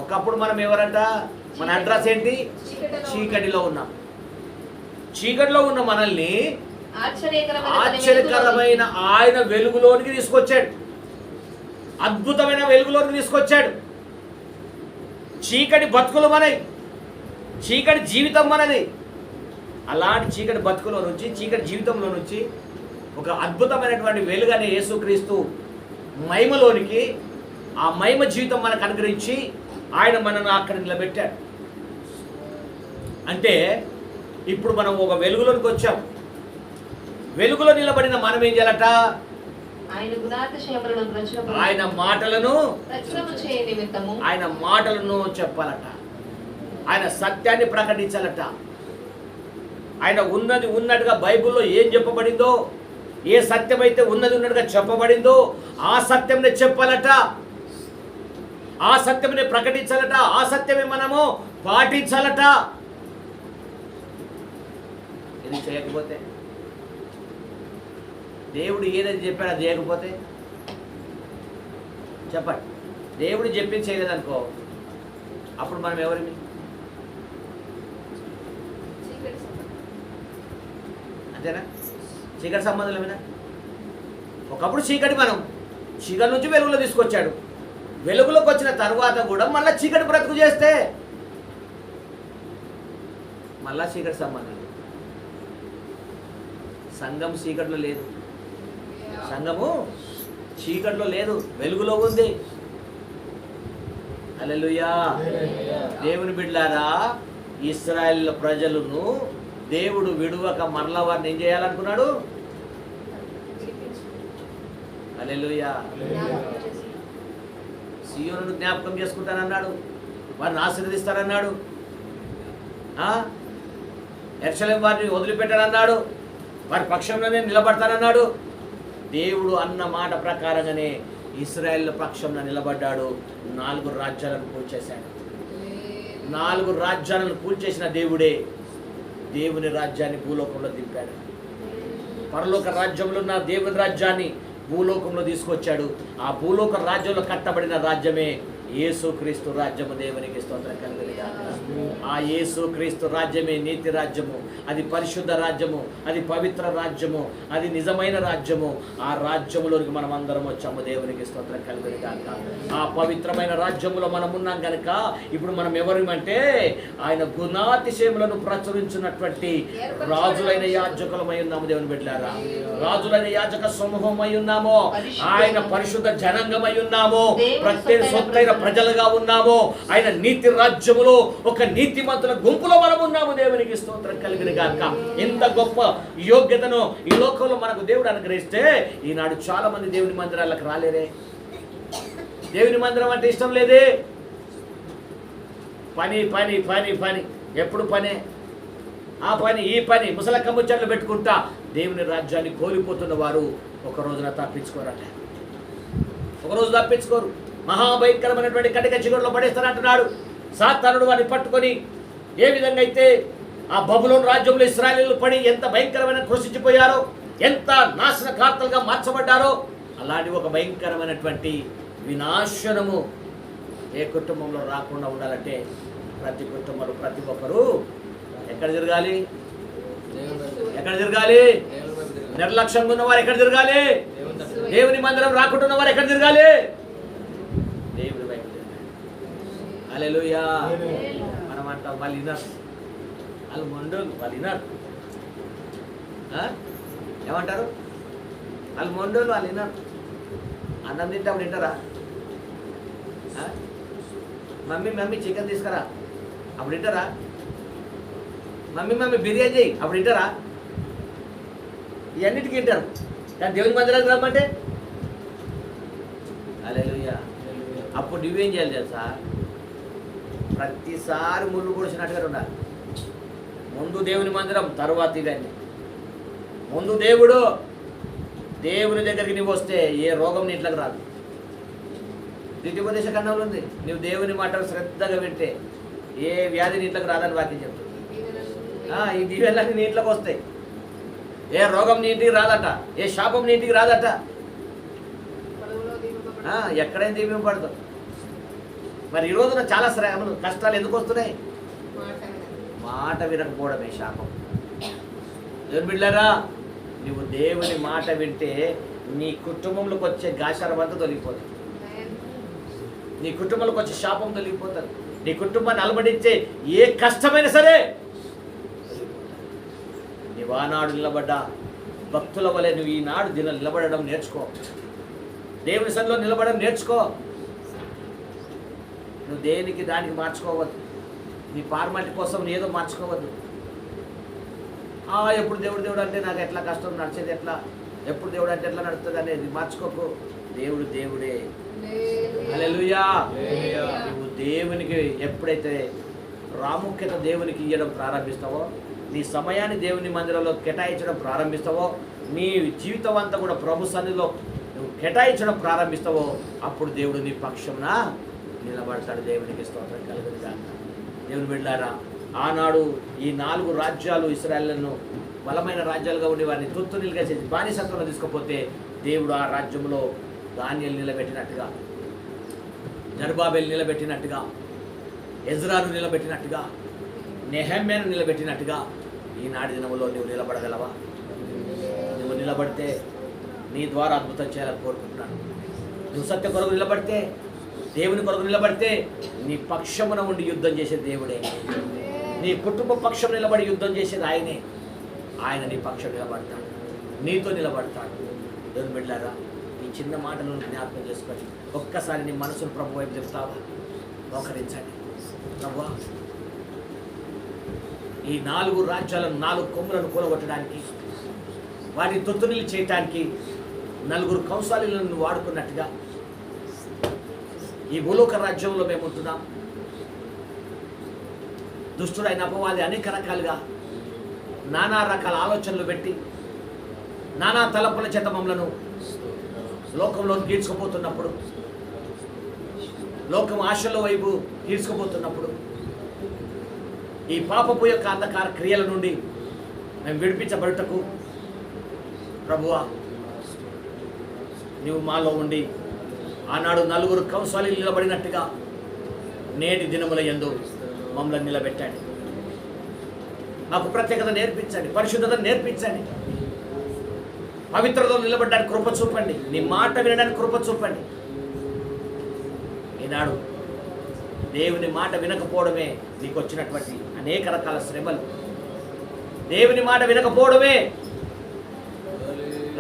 ఒకప్పుడు మనం ఎవరంట? మన అడ్రస్ ఏంటి? చీకటిలో ఉన్నాం. చీకటిలో ఉన్న మనల్ని ఆశ్చర్యకరమైన ఆయన వెలుగులోనికి తీసుకొచ్చాడు. అద్భుతమైన వెలుగులోనికి తీసుకొచ్చాడు. చీకటి బతుకులు మనవి, చీకటి జీవితం మనది. అలాంటి చీకటి బతుకులో నుంచి, చీకటి జీవితంలో నుంచి ఒక అద్భుతమైనటువంటి వెలుగు అనే యేసుక్రీస్తు మహిమలోనికి, ఆ మహిమ జీవితం మనకు అనుగ్రహించి ఆయన మనను అక్కడ నిలబెట్టాడు. అంటే ఇప్పుడు మనం ఒక వెలుగులోనికి వచ్చాం. వెలుగులో నిలబడిన మనం ఏం చేయాలట? ఆయన మాటలను చెప్పాలట. ఆయన సత్యాన్ని ప్రకటించాలట. ఆయన ఉన్నది ఉన్నట్టుగా బైబిల్లో ఏం చెప్పబడిందో, ఏ సత్యమైతే ఉన్నది ఉన్నట్టుగా చెప్పబడిందో ఆ సత్యంని చెప్పాలట. ఆ సత్యమే ప్రకటించాలట. ఆ సత్యమే మనము పాటించాలట. ఇది చేయకపోతే, దేవుడు ఏదైతే చెప్పాడో అది చేయకపోతే, చెప్పండి, దేవుడు చెప్పింది చేయలేదనుకో, అప్పుడు మనం ఎవరిమి? అంతేనా? చీకటి సంబంధం ఏమైనా? ఒకప్పుడు చీకటి, మనం చీకటి నుంచి వెలుగులో తీసుకొచ్చాడు. వెలుగులోకి వచ్చిన తర్వాత కూడా మళ్ళీ చీకటి బ్రతుకు చేస్తే మళ్ళా చీకటి సంబంధం. సంఘం చీకటిలో లేదు. సంఘము చీకటిలో లేదు, వెలుగులో ఉంది. హల్లెలూయా. దేవుని బిడ్డలారా, ఇశ్రాయేలు ప్రజలను దేవుడు విడువక మరల వారిని ఏం చేయాలనుకున్నాడు? హల్లెలూయా. సియోనును జ్ఞాపకం చేసుకుంటానన్నాడు, వారిని ఆశీర్వదిస్తానన్నాడు. యెరూషలేము వారిని వదిలిపెట్టానన్నాడు, వారి పక్షంలోనే నిలబడతానన్నాడు. దేవుడు అన్న మాట ప్రకారంగానే ఇశ్రాయేల్ పక్షంలో నిలబడ్డాడు. 4 రాజ్యాలను కూల్చేశాడు. 4 రాజ్యాలను కూల్చేసిన దేవుడే దేవుని రాజ్యాన్ని భూలోకంలో దింపాడు. పరలోక రాజ్యంలో ఉన్న దేవుని రాజ్యాన్ని భూలోకంలో తీసుకొచ్చాడు. ఆ భూలోక రాజ్యంలో కట్టబడిన రాజ్యమే యేసుక్రీస్తు రాజ్యము. దేవునికి స్తోత్రం కలుగునుగాక. ఆ యేసుక్రీస్తు రాజ్యమే నీతి రాజ్యము, అది పరిశుద్ధ రాజ్యము, అది పవిత్ర రాజ్యము, అది నిజమైన రాజ్యము. ఆ రాజ్యములోనికి మనం అందరం వచ్చాము. దేవునికి స్తోత్రం కలుగునుగాక. ఆ పవిత్రమైన రాజ్యములో మనం ఉన్నాం కనుక ఇప్పుడు మనం ఎవరిమంటే ఆయన గుణాతిశయములను ప్రచురించినటువంటి రాజులైన యాజకులమై ఉన్నాము. దేవుని బిడ్డలారా, రాజులైన యాజక సమూహమై ఉన్నాము. ఆయన పరిశుద్ధ జనాంగమై ఉన్నాము. ప్రత్యేక సొత్తైన ప్రజలుగా ఉన్నాము. ఆయన నీతి రాజ్యములో ఒక నీతిమంతుల గుంపులో మనం ఉన్నాము. దేవునికి స్తోత్రం కలుగునుగాక. ఎంత గొప్ప యోగ్యతను ఈ లోకంలో మనకు దేవుడు అనుగ్రహిస్తే ఈనాడు చాలా మంది దేవుని మందిరాలకు రాలేరే. దేవుని మందిరం అంటే ఇష్టం లేదే. పని పని పని పని, ఎప్పుడు పనే, ఆ పని ఈ పని, ముసలక్క ముచ్చట్లు పెట్టుకుంటా దేవుని రాజ్యాన్ని కోల్పోతున్న వారు ఒక రోజున తప్పించుకోరట. ఒకరోజు తప్పించుకోరు. మహాభయంకరమైనటువంటి కటిక చిగురులో పడేస్తానంటున్నాడు. సాతానుడు వారిని పట్టుకొని ఏ విధంగా అయితే ఆ బబులోను రాజ్యంలో ఇశ్రాయేలీయులు పడి ఎంత భయంకరమైన కృషించిపోయారో, ఎంత నాశనకార్తలుగా మార్చబడ్డారో, అలాంటి ఒక భయంకరమైనటువంటి వినాశనము ఏ కుటుంబంలో రాకుండా ఉండాలంటే ప్రతి కుటుంబంలో ప్రతి ఒక్కరు ఎక్కడ తిరగాలి? ఎక్కడ తిరగాలి? నిర్లక్ష్యంగా ఉన్నవారు ఎక్కడ తిరగాలి? దేవుని మందిరం రాకుండా ఉన్నవారు ఎక్కడ తిరగాలి? దేవుడి వైపు తిరగాలి. హల్లెలూయా. మనం అంటాం వాళ్ళు వినరు, వాళ్ళు మొండోళ్ళు, వాళ్ళు వినరు. ఏమంటారు? వాళ్ళు మొండోళ్ళు, వాళ్ళు వినరు. అన్నం తింటే అప్పుడు వింటారా? మమ్మీ మమ్మీ చికెన్ తీసుకురా అప్పుడు వింటారా? మమ్మీ మమ్మీ బిర్యానీ చేయి అప్పుడు వింటారా? ఇవన్నిటికీ వింటారు. కానీ దేవుని మందిరానికి రమ్మంటే హల్లెలూయా. అప్పుడు నువ్వేం చేయాలి తెలుసా? ప్రతిసారి ముళ్ళు పొడిచినట్టుగా ఉండాలి. ముందు దేవుని మందిరం, తరువాత ఇవన్నీ. ముందు దేవుడు, దేవుని దగ్గరికి నువ్వు వస్తే ఏ రోగం నీ ఇంట్లోకి రాదు. ద్వితీయోపదేశ ఖండంలో ఉంది. నువ్వు దేవుని మాటలు శ్రద్ధగా వింటే ఏ వ్యాధి నీ ఇంట్లోకి రాదని వాక్యం చెప్తుంది. ఈ దీవెనలన్నీ నీ ఇంట్లోకి వస్తాయి. ఏ రోగం నీ ఇంటికి రాదట, ఏ శాపం నీ ఇంటికి రాదట. ఎక్కడైనా దీవింపబడదు. మరి ఈ రోజున చాలా శ్రమలు కష్టాలు ఎందుకు వస్తున్నాయి? మాట వినకపోవడమే శాపం. దేవుని బిడ్డలారా, నువ్వు దేవుని మాట వింటే నీ కుటుంబంలోకి వచ్చే గాశారం అంతా తొలగిపోతుంది. నీ కుటుంబంలోకి వచ్చే శాపం తొలగిపోతుంది. నీ కుటుంబాన్ని అలబడించే ఏ కష్టమైనా సరే నువ్వు ఆనాడు నిలబడ్డా భక్తుల వలె నువ్వు ఈనాడు నిలబడడం నేర్చుకో. దేవుని సన్నిధిలో నిలబడడం నేర్చుకో. నువ్వు దేనికి దానికి మార్చుకోవద్దు. నీ ఫార్మాలిటీ కోసం నువ్వు ఏదో మార్చుకోవద్దు. ఎప్పుడు దేవుడు అంటే నాకు ఎట్లా కష్టం నడిచేది ఎట్లా, ఎప్పుడు దేవుడు అంటే ఎట్లా నడుస్తుంది అనేది మార్చుకోకు. దేవుడు దేవుడే. హల్లెలూయా. నువ్వు దేవునికి ఎప్పుడైతే ప్రాముఖ్యత దేవునికి ఇవ్వడం ప్రారంభిస్తావో, నీ సమయాన్ని దేవుని మందిరంలో కేటాయించడం ప్రారంభిస్తావో, నీ జీవితం అంతా కూడా ప్రభు సన్నిధిలో నువ్వు కేటాయించడం ప్రారంభిస్తావో, అప్పుడు దేవుడు నీ పక్షమున నిలబడతాడు. దేవునికి స్తోత్రం కలుగునుగాక. దేవుని బిడ్డలారా, ఆనాడు ఈ 4 రాజ్యాలు ఇశ్రాయేలును బలమైన రాజ్యాలుగా ఉండి వారిని తొత్తునిలుగా చేసి బానిసత్వంలో తీసుకుపోతే దేవుడు ఆ రాజ్యంలో దానియేలు నిలబెట్టినట్టుగా, జరుబాబెలు నిలబెట్టినట్టుగా, ఎజ్రాను నిలబెట్టినట్టుగా, నెహెమ్యాను నిలబెట్టినట్టుగా ఈనాటి దినములో నువ్వు నిలబడగలవా? నువ్వు నిలబడితే నీ ద్వారా అద్భుతం చేయాలని కోరుకుంటున్నాను. నువ్వు సత్య కొరకు నిలబడితే, దేవుని కొరకు నిలబడితే నీ పక్షమున ఉండి యుద్ధం చేసేది దేవుడే. నీ కుటుంబ పక్షం నిలబడి యుద్ధం చేసేది ఆయనే. ఆయన నీ పక్షం నిలబడతాడు, నీతో నిలబడతాడు. దేవుని బిడ్డలారా, ఈ చిన్న మాటలను జ్ఞాపకం చేసుకొని ఒక్కసారి నీ మనసును ప్రభు వైపు చెప్తావా? మోకరించండి. ప్రభువా, ఈ 4 రాజ్యాలను 4 కొమ్ములను కూలగొట్టడానికి, వాటిని తొత్తునిలు చేయటానికి 4 కౌశాలీలను వాడుకున్నట్టుగా ఈ భూలోక రాజ్యంలో మేము ఉంటున్నాం. దుష్టుడైన అపవాది అనేక రకాలుగా నానా రకాల ఆలోచనలు పెట్టి నానా తలపుల చేత మమ్మలను లోకంలో గీడ్చుకుపోతున్నప్పుడు, లోకం ఆశల వైపు గీడ్చుకుపోతున్నప్పుడు, ఈ పాపపు యొక్క అంధకార క్రియల నుండి మేము విడిపించబడుటకు ప్రభువా నీవు మాలో ఉండి ఆనాడు 4 కౌశాలీలు నిలబడినట్టుగా నేటి దినముల యందు మమ్మల్ని నిలబెట్టండి. మాకు ప్రత్యేకత నేర్పించండి, పరిశుద్ధత నేర్పించండి, పవిత్రతలో నిలబడడానికి కృప చూపండి, నీ మాట వినడానికి కృప చూపండి. ఈనాడు దేవుని మాట వినకపోవడమే నీకు వచ్చినటువంటి అనేక రకాల శ్రమలు. దేవుని మాట వినకపోవడమే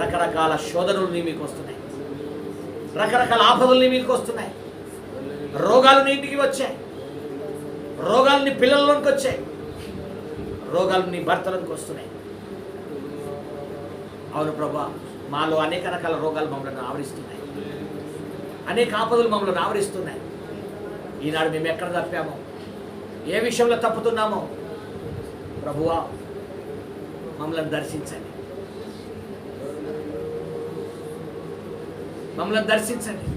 రకరకాల శోధనలు మీకు వస్తున్నాయి, రకరకాల ఆపదలు మీకు వస్తున్నాయి, రోగాలు నీ ఇంటికి వచ్చాయి, రోగాలు నీ పిల్లల్లోకి వచ్చాయి, రోగాలు నీ భర్తలకు వస్తున్నాయి. అవును ప్రభా, మాలో అనేక రకాల రోగాలు మమ్మల్ని ఆవరిస్తున్నాయి, అనేక ఆపదలు మమ్మల్ని ఆవరిస్తున్నాయి. ఈనాడు మేము ఎక్కడ తప్పామో, ఏ విషయంలో తప్పుతున్నామో ప్రభువా మమ్మల్ని దర్శించండి, మమ్మల్ని దర్శించండి.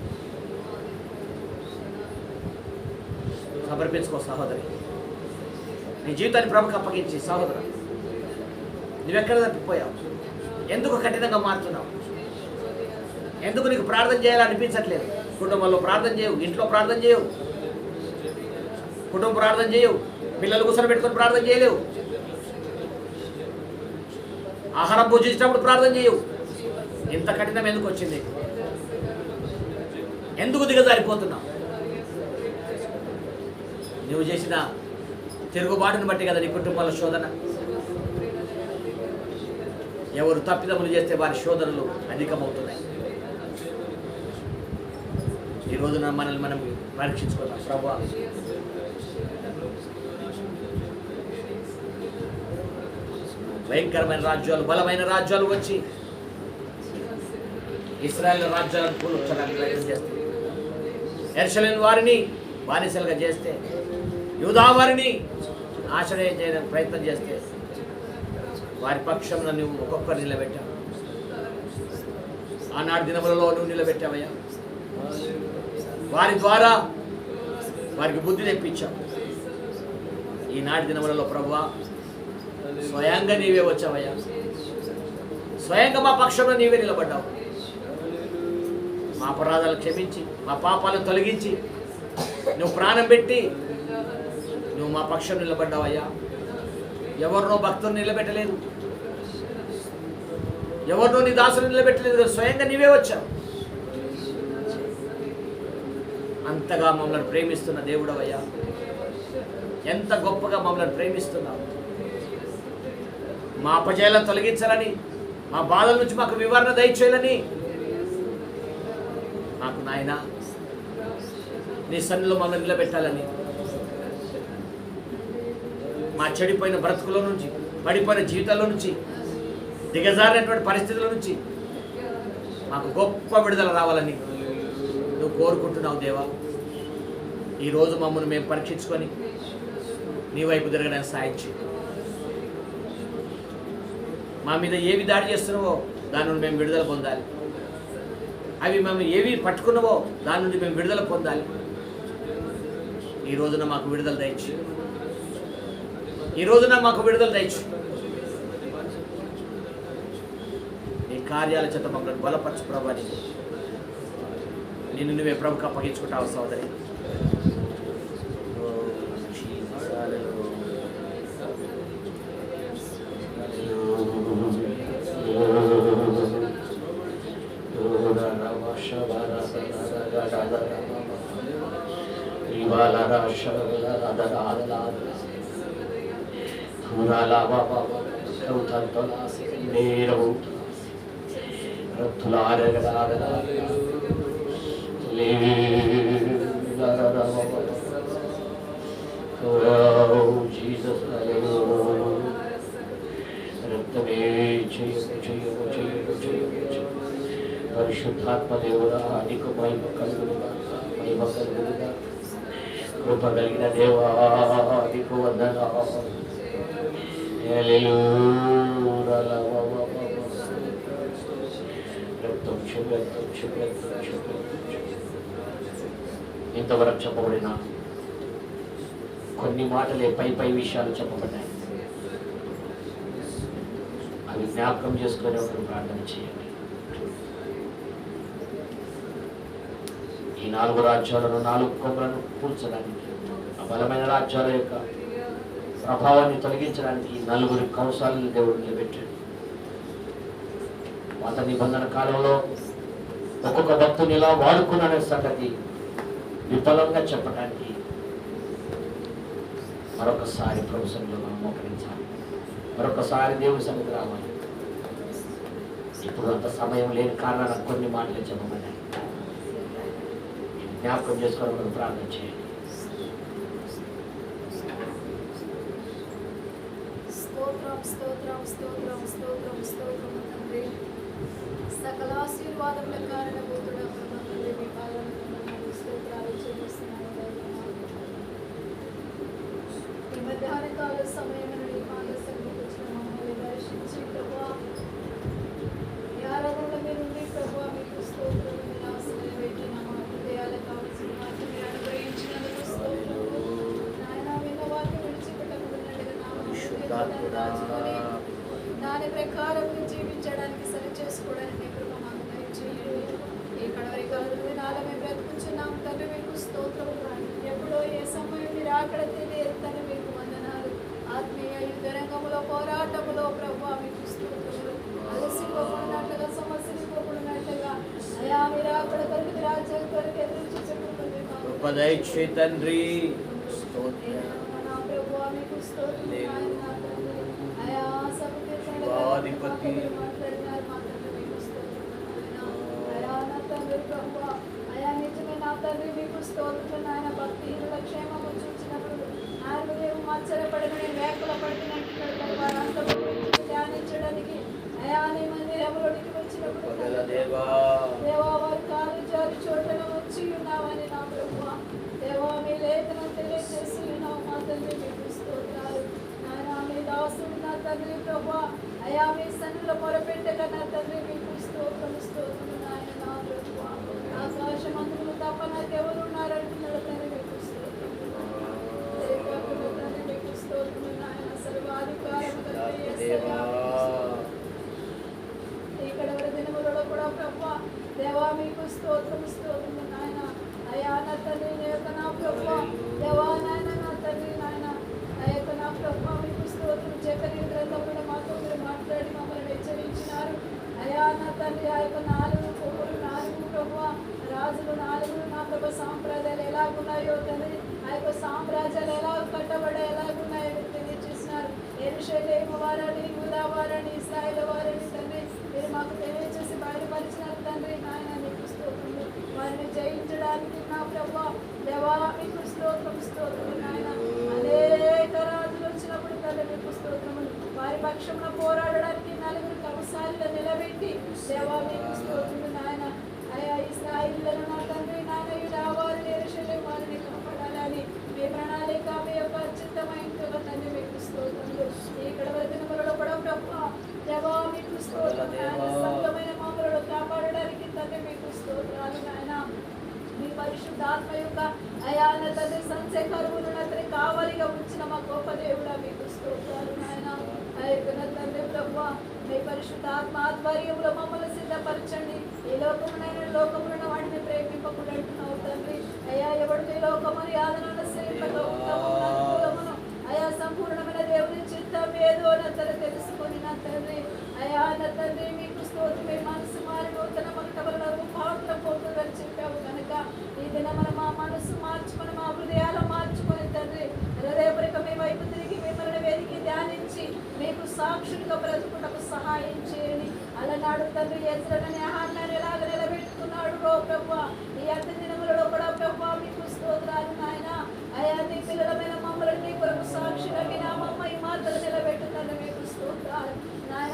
సమర్పించుకో సహోదరి, నీ జీవితాన్ని ప్రభుకి అప్పగించి. సహోదరు, నువ్వెక్కడ తప్పిపోయావు? ఎందుకు కఠినంగా మారుతున్నావు? ఎందుకు నీకు ప్రార్థన చేయాలనిపించట్లేదు? కుటుంబంలో ప్రార్థన చేయవు, ఇంట్లో ప్రార్థన చేయవు, కుటుంబ ప్రార్థన చేయవు, పిల్లలు కూర్చొని పెట్టుకొని ప్రార్థన చేయలేవు, ఆహారం భోజించినప్పుడు ప్రార్థన చేయవు. ఇంత కఠినం ఎందుకు వచ్చింది? ఎందుకు దిగజారిపోతున్నావు? నువ్వు చేసిన తిరుగుబాటును బట్టి కదా నీ కుటుంబాల శోధన. ఎవరు తప్పిదములు చేస్తే వారి శోధనలు అధికమవుతున్నాయి. ఈ రోజున మనల్ని మనం పరీక్షించుకుందాం. ప్రభువా, భయంకరమైన రాజ్యాలు, బలమైన రాజ్యాలు వచ్చి ఇశ్రాయేలు రాజ్యాలను కూల్చడానికి ప్రయత్నం చేస్తే, యెరూషలేము వారిని బానిసలుగా చేస్తే, యూదా వారిని ఆశ్రయం చేయడానికి ప్రయత్నం చేస్తే వారి పక్షంలో నువ్వు ఒక్కొక్కరు నిలబెట్టావు. ఆనాడు దినములలో నువ్వు నిలబెట్టావయ్యా. వారి ద్వారా వారికి బుద్ధి తెప్పించాం. ఈనాటి దినములలో ప్రభువా స్వయంగా నీవే వచ్చావయ్యా, స్వయంగా మా పక్షంలో నీవే నిలబడ్డావు. మా అపరాధాలు క్షమించి మా పాపాలను తొలగించి నువ్వు ప్రాణం పెట్టి నువ్వు మా పక్షం నిలబడ్డావయ్యా. ఎవరినో భక్తులు నిలబెట్టలేదు, ఎవరినో నీ దాసులు నిలబెట్టలేదు, స్వయంగా నీవే వచ్చావు. అంతగా మమ్మల్ని ప్రేమిస్తున్న దేవుడవయ్యా, ఎంత గొప్పగా మమ్మల్ని ప్రేమిస్తున్నావు. మా అపజయాలను తొలగించాలని, మా బాధల నుంచి మాకు వివరణ దయచేయాలని నాకు నాయన నీ సన్నిధిలో మమ్మల్ని నిలబెట్టాలని, మా చెడిపోయిన బ్రతుకుల నుంచి, పడిపోయిన జీవితాల నుంచి, దిగజారినటువంటి పరిస్థితుల నుంచి మాకు గొప్ప విడుదల రావాలని నువ్వు కోరుకుంటున్నావు దేవా. ఈరోజు మమ్మల్ని మేము పరీక్షించుకొని నీ వైపు తిరగడానికి సాయం చేయి. మా మీద ఏవి దాడి చేస్తున్నావో దాని నుండి మేము విడుదల పొందాలి. అవి మేము ఏవి పట్టుకున్నావో దాని నుండి మేము విడుదల పొందాలి. ఈ రోజున మాకు విడుదల దయచు, ఈ రోజున మాకు విడుదల దయచు. నీ కార్యాల చేత మమ్మల్ని బలపరచు ప్రభా. నిన్ను నువ్వే ప్రభుకి అప్పగించుకుంటావు సోదరి. పరిశుద్ధాత్మ దేవుడా నీకు మహిమ కలుగునుగా, మహిమ కలుగునుగా. కృప కలిగిన దేవా నీకు వందనాలు. ఇంతవరకు చెప్పబడిన కొన్ని మాటలే పై విషయాలు చెప్పబడ్డాయి. అవి జ్ఞాపకం చేసుకునే ఒకరు ప్రార్థన చేయండి. ఈ 4 రాజ్యాలను 4 కొమ్మలను కూల్చడానికి, ఆ బలమైన రాజ్యాల యొక్క ప్రభావాన్ని తొలగించడానికి ఈ 4 కవసాలను దేవుడు నిలబెట్టాడు. పాత నిబంధన కాలంలో ఒక్కొక్క భక్తుని ఇలా వాడుకున్నానే సంగతి విఫలంగా చెప్పడానికి మరొకసారి ప్రభు సన్నిధిలో మనం మోకరించాలి. మరొకసారి దేవుడి సన్నిధి రావాలి. ఇప్పుడు అంత సమయం లేని కారణాలకు కొన్ని మాటలు చెప్పబడ్డాయి. జ్ఞాపకం చేసుకొని మనం ప్రార్థన చేయండి. స్తోత్రం స్తోత్రం స్తోత్రం స్తోత్రం స్తోత్రం తండ్రి. సకల ఆశీర్వాదముల కారణభూతుడ తండ్రి, మీ పాదాలకు స్తోత్రాలు చెల్లిస్తున్నాను. ఈ మధ్యాహ్న కాల సమయంలో నీ పాద సన్నిధికి వచ్చిన మమ్మల్ని దర్శించి ప్రభువా, ఈ ఆరాధనలో మీరు ఉండి ప్రభువా మీకు స్తోత్రం. మీరు ఆశలు పెట్టి నా హృదయాలకు కావలసిన వాటిని మీరు అనుగ్రహించినందుకు స్తోత్రము. నాయన విన్న వాక్యం విడిచిపెట్టకున్నట్టుగా నా హృదయాన్ని దాచుకొని దాని ప్రకారం జీవించడానికి సరి చేసుకోవడానికి కృప మాకు దయచేయండి. ఈ కడవరి కాలం దినాల మేము బ్రతుకుచున్నాం తండ్రి, మీకు స్తోత్రం. ఎప్పుడో ఏ సమయం మీరు అక్కడ తెలియదు తండ్రి, మీకు వందనాలు. ఆత్మీయ యుద్ధ రంగంలో పోరాటములో ప్రభువా మీకు స్తోత్రములు. అలసిపోకున్నట్లుగా సమస్యలుపోకున్నట్లుగా అయా మీరు అక్కడ కొరకు రాజ్యం కొరకు ఎదురు చూసుకుంటుంది తండ్రి. నా ప్రభువా మీకు స్తోత్రం. అయా ఆధిపతి మాట్లాడినారు మా తండ్రి, మీకు స్తోత్రం. అయా నా తండ్రి ప్రభువా, అయా నిజమే నా తండ్రి మీకు స్తోత్రం. నాయన భక్తిహీనుల క్షేమము చూసినప్పుడు ఆయన మేము ఆశ్చర్యపడమని వేకుల పడుతున్నట్టు వారంతా ధ్యానించడానికి అయా నీ మందిరంలోనికి వచ్చినప్పుడు దేవా వారి కాలు జారి చోట్ల వచ్చి ఉన్నావని నా ప్రభువా, దేవా మీ లేఖనం తెలియజేసి ఉన్నావు మా తండ్రి, మీకు స్తోత్రాలు. నాయన మీ దాసుడు నా తండ్రి ప్రభువా, అయా మీ సన్నిధిలో మొరపెట్టగా నా తండ్రి మీకు స్తోత్రం స్తోత్రం. నాయన నా ప్రభువా, ఆకాశమందులు తప్ప నాకెవరు దేవా మీకు స్తోత్రం నాయన. అయ్యా నా తండ్రి నీ యొక్క నా ప్రభువా, దేవా నాయన నా తండ్రి నాయన, ఆ యొక్క నా ప్రభువా మీకు స్తోత్రం. జకరియా గ్రంథంలో మాతో మీరు మాట్లాడి మమ్మల్ని హెచ్చరించినారు. అయ్యా నా తండ్రి ఆ యొక్క 4 కొమ్ములు 4 ప్రభువా, రాజులు 4 నా ప్రభు సామ్రాజ్యాలు ఎలాగున్నాయో తండ్రి, ఆ యొక్క సామ్రాజ్యాలు ఎలా కట్టబడే ఎలాగున్నాయో మీరు తెలియజేసినారు. యెరూషలేము వారని, యూదా వారని, ఇశ్రాయేలు వారని తండ్రి మీరు మాకు తెలియజేసి బయలుపరిచినారు తండ్రి నాయన. మీకు స్తోత్రములు. వారిని జయించడానికి నా ప్రభువా దేవా మీకు స్తోత్రం నాయన. అనేక రాజులు వచ్చినప్పుడు తండ్రి మీకు స్తోత్రములు. వారి పక్షంలో పోరాడడానికి 4 కంసాలిలో నిలబెట్టి దేవా మీకు స్తోత్రములు నాయన. అయ్యా ఇశ్రాయేలులను నా తండ్రి నాయన యూదా వారిని, యెరూషలేము వారిని కాపాడాలని మీ ప్రణాళిక మీ యొక్క చిత్తమైనట్టుగా తండ్రి మీకు స్తోత్రములు. ఇక్కడ దినములలో కూడా ప్రభువా దేవా మీకు స్తోత్రం నాయన. సంఘమైన మామూలు కాపాడడానికి తండ్రి మీకు స్తోత్రాలు నాయన. మీ పరిశుద్ధాత్మ యొక్క అయా నా తండ్రి సంశయకరువులు తండ్రి కావలిగా ఉంచిన మా గొప్ప దేవుడా మీకు స్తోత్రాలు నాయన. నా తండ్రి ప్రభువా మీ పరిశుద్ధాత్మ ఆధ్వర్యంలో మమ్మల్ని సిద్ధపరచండి. ఈ లోకమున వాటిని ప్రేమింపకుండా అంటున్నావు తండ్రి. అయ్యా ఎవడు ఈ లోకమని ఆదరణ సేవలో ఉంటాము అయా సంపూర్ణమైన దేవుని చిత్తం ఏదో నంతర తెలుసుకొని నా తండ్రి అయా నా తండ్రి మీకు స్తోత్రం. మీ మనసు మారి నూతన మగటబల రూపాంతరం పోతుందని చెప్పావు కనుక ఈ దినమున మా మనసు మార్చుకొని మా హృదయాలు మార్చుకొని తండ్రి హృదయపరిక మీ వైపు తిరిగి మిమ్మల్ని వెతికి ధ్యానించి మీకు సాక్షులుగా బ్రతుకుటకు సహాయం చేయని అలనాడు తండ్రి ఎజ్రని ఆహారాన్ని ఎలాగ నిలబెట్టుకున్నాడు రో ప్రభువా. ఈ అంత దినములలో కూడా ప్రభువా మీకు స్తోత్రాలు నాయన. అయా నీ పిల్లలమైన మమ్మల్ని నీ కొరకు సాక్షిగా మీ నామమ్మ ఈ మాటలు నిలబెట్టుతాను మీకు స్తోత్రాలు నాయన.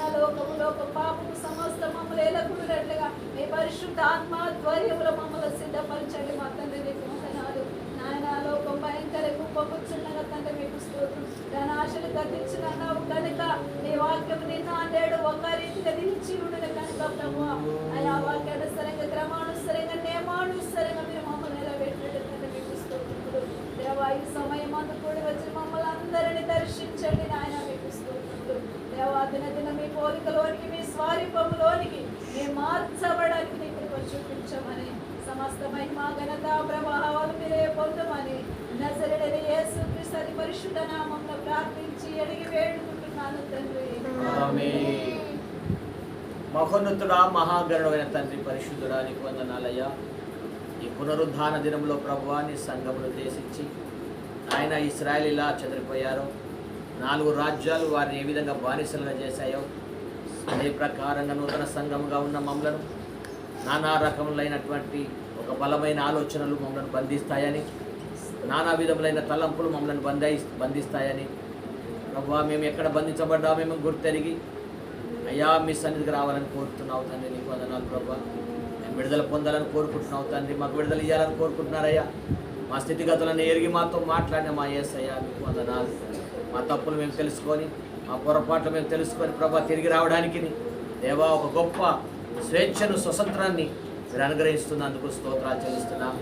లోక పాపము సమస్త మమ్మల్ని ఎలకున్నట్లుగా మీ పరిశుద్ధ ఆత్మాధ్వర్యములో మమ్మల్ని సిద్ధపరచండి మా తండ్రి నీకు వందనాలు నాయన. లోకం భయంకర కుప్పకుచ్చుండగా తండ్రి మీకు స్తోత్రం. దాని ఆశలు గతించున్నావు కనుక నీ వాక్యం నిన్న నేడు ఒక రీతిగా నిలిచి ఉండదు కనుక ప్రభు అయా వాక్యానుసరంగా క్రమానుసరంగా నియమానుసరంగా మీరు మమ్మల్ని నిలబెట్టండి తండ్రి మీకు స్తోత్రములు. దేవా ఈ సమయం అందు కూడి వచ్చి మమ్మల్ని అందరినీ దర్శించండి నాయన మీకు స్తోత్రములు. దేవా దిన మీ పోలికలోనికి మీ స్వరూపంలోనికి మేము మార్చబడానికి నీ కృప చూపించమని సమస్త మహిమ ఘనత ప్రభావాలు మీరే పొందమని నజరేయుడైన యేసుక్రీస్తు అతి పరిశుద్ధ నామములో ప్రార్థించి అడిగి వేడుకుంటున్నాను తండ్రి. ఆమేన్. మహోన్నతుడా మహాగణుడైన తండ్రి పరిశుద్ధుడా నీకు వందనాలయ్యా. ఈ పునరుద్ధాన దినంలో ప్రభువా నీ సంఘమును ఉద్దేశించి ఆయన ఇశ్రాయేలీలా చెదిరిపోయారో 4 రాజ్యాలు వారిని ఏ విధంగా బానిసలుగా చేశాయో అదే ప్రకారంగా నూతన సంఘముగా ఉన్న మమ్మలను నానా రకములైనటువంటి ఒక బలమైన ఆలోచనలు మమ్మల్ని బంధిస్తాయని, నానా విధములైన తలంపులు మమ్మల్ని బంధిస్తాయని ప్రభువా మేము ఎక్కడ బంధించబడ్డా మేము గుర్తెరిగి అయ్యా మీ సన్నిధికి రావాలని కోరుతున్నావు తండ్రి. నీకు వందనాలు ప్రభువా. మేము విడుదల పొందాలని కోరుకుంటున్నావు తండ్రి. మాకు విడుదల ఇవ్వాలని కోరుకుంటున్నారయ్యా. మా స్థితిగతులను ఎరిగి మాతో మాట్లాడిన మా యేసయ్యా నీకు వందనాలు. మా తప్పులు మేము తెలుసుకొని మా పొరపాట్లు మేము తెలుసుకొని ప్రభువా తిరిగి రావడానికి దేవా ఒక గొప్ప స్వేచ్ఛను స్వతంత్రాన్ని మీరు అనుగ్రహిస్తున్నందుకు స్తోత్రాలు చెల్లిస్తున్నాం.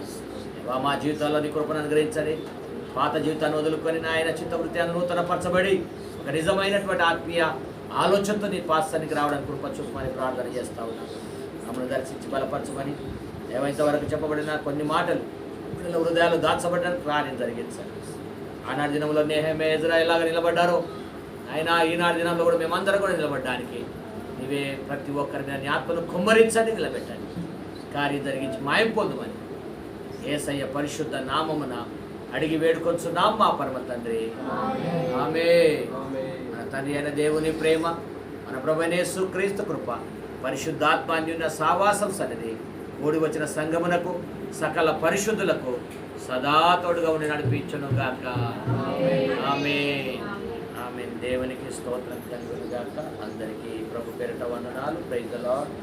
దేవా మా జీవితాల్లో నీ కృపను అనుగ్రహించండి. పాత జీవితాన్ని వదులుకొని నాయన చిత్తవృత్యాన్ని నూతనపరచబడి ఒక నిజమైనటువంటి ఆత్మీయ ఆలోచనతో నీ పాస్తానికి రావడానికి కృప చూపమని ప్రార్థన చేస్తూ ఉన్నాం. మమ్మల్ని దర్శించి బలపరచమని ఏమైంతవరకు చెప్పబడిన కొన్ని మాటలు పిల్లల హృదయాలు దాచబడడానికి కార్యం జరిగించండి. ఆనాటి దినంలో నెహెమ్యా ఎజ్రా ఎలాగ నిలబడ్డారో ఆయన ఈనాటి దినంలో కూడా మేమందరం కూడా నిలబడడానికి నీవే ప్రతి ఒక్కరిని నీ ఆత్మను కుమ్మరించండి, నిలబెట్టండి, కార్యం జరిగించి మాయం పొందుమని యేసయ్య పరిశుద్ధ నామమున అడిగి వేడుకొంచున్నాం మా పరమ తండ్రి. ఆమేన్. మన తండ్రి అయిన దేవుని ప్రేమ, మన ప్రభువైన యేసుక్రీస్తు కృప, పరిశుద్ధాత్మాన్యున్న సావాసం సన్నిధి కూడి వచ్చిన సంగమునకు సకల పరిశుద్ధులకు సదా తోడుగా ఉండి నడిపించును గాక. ఆమేన్. ఆమేన్. దేవునికి స్తోత్రం కలుగును గాక. అందరికీ ప్రభు పేరిట వందనాలు. Praise the lord.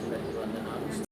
అందరికీ వందనాలు.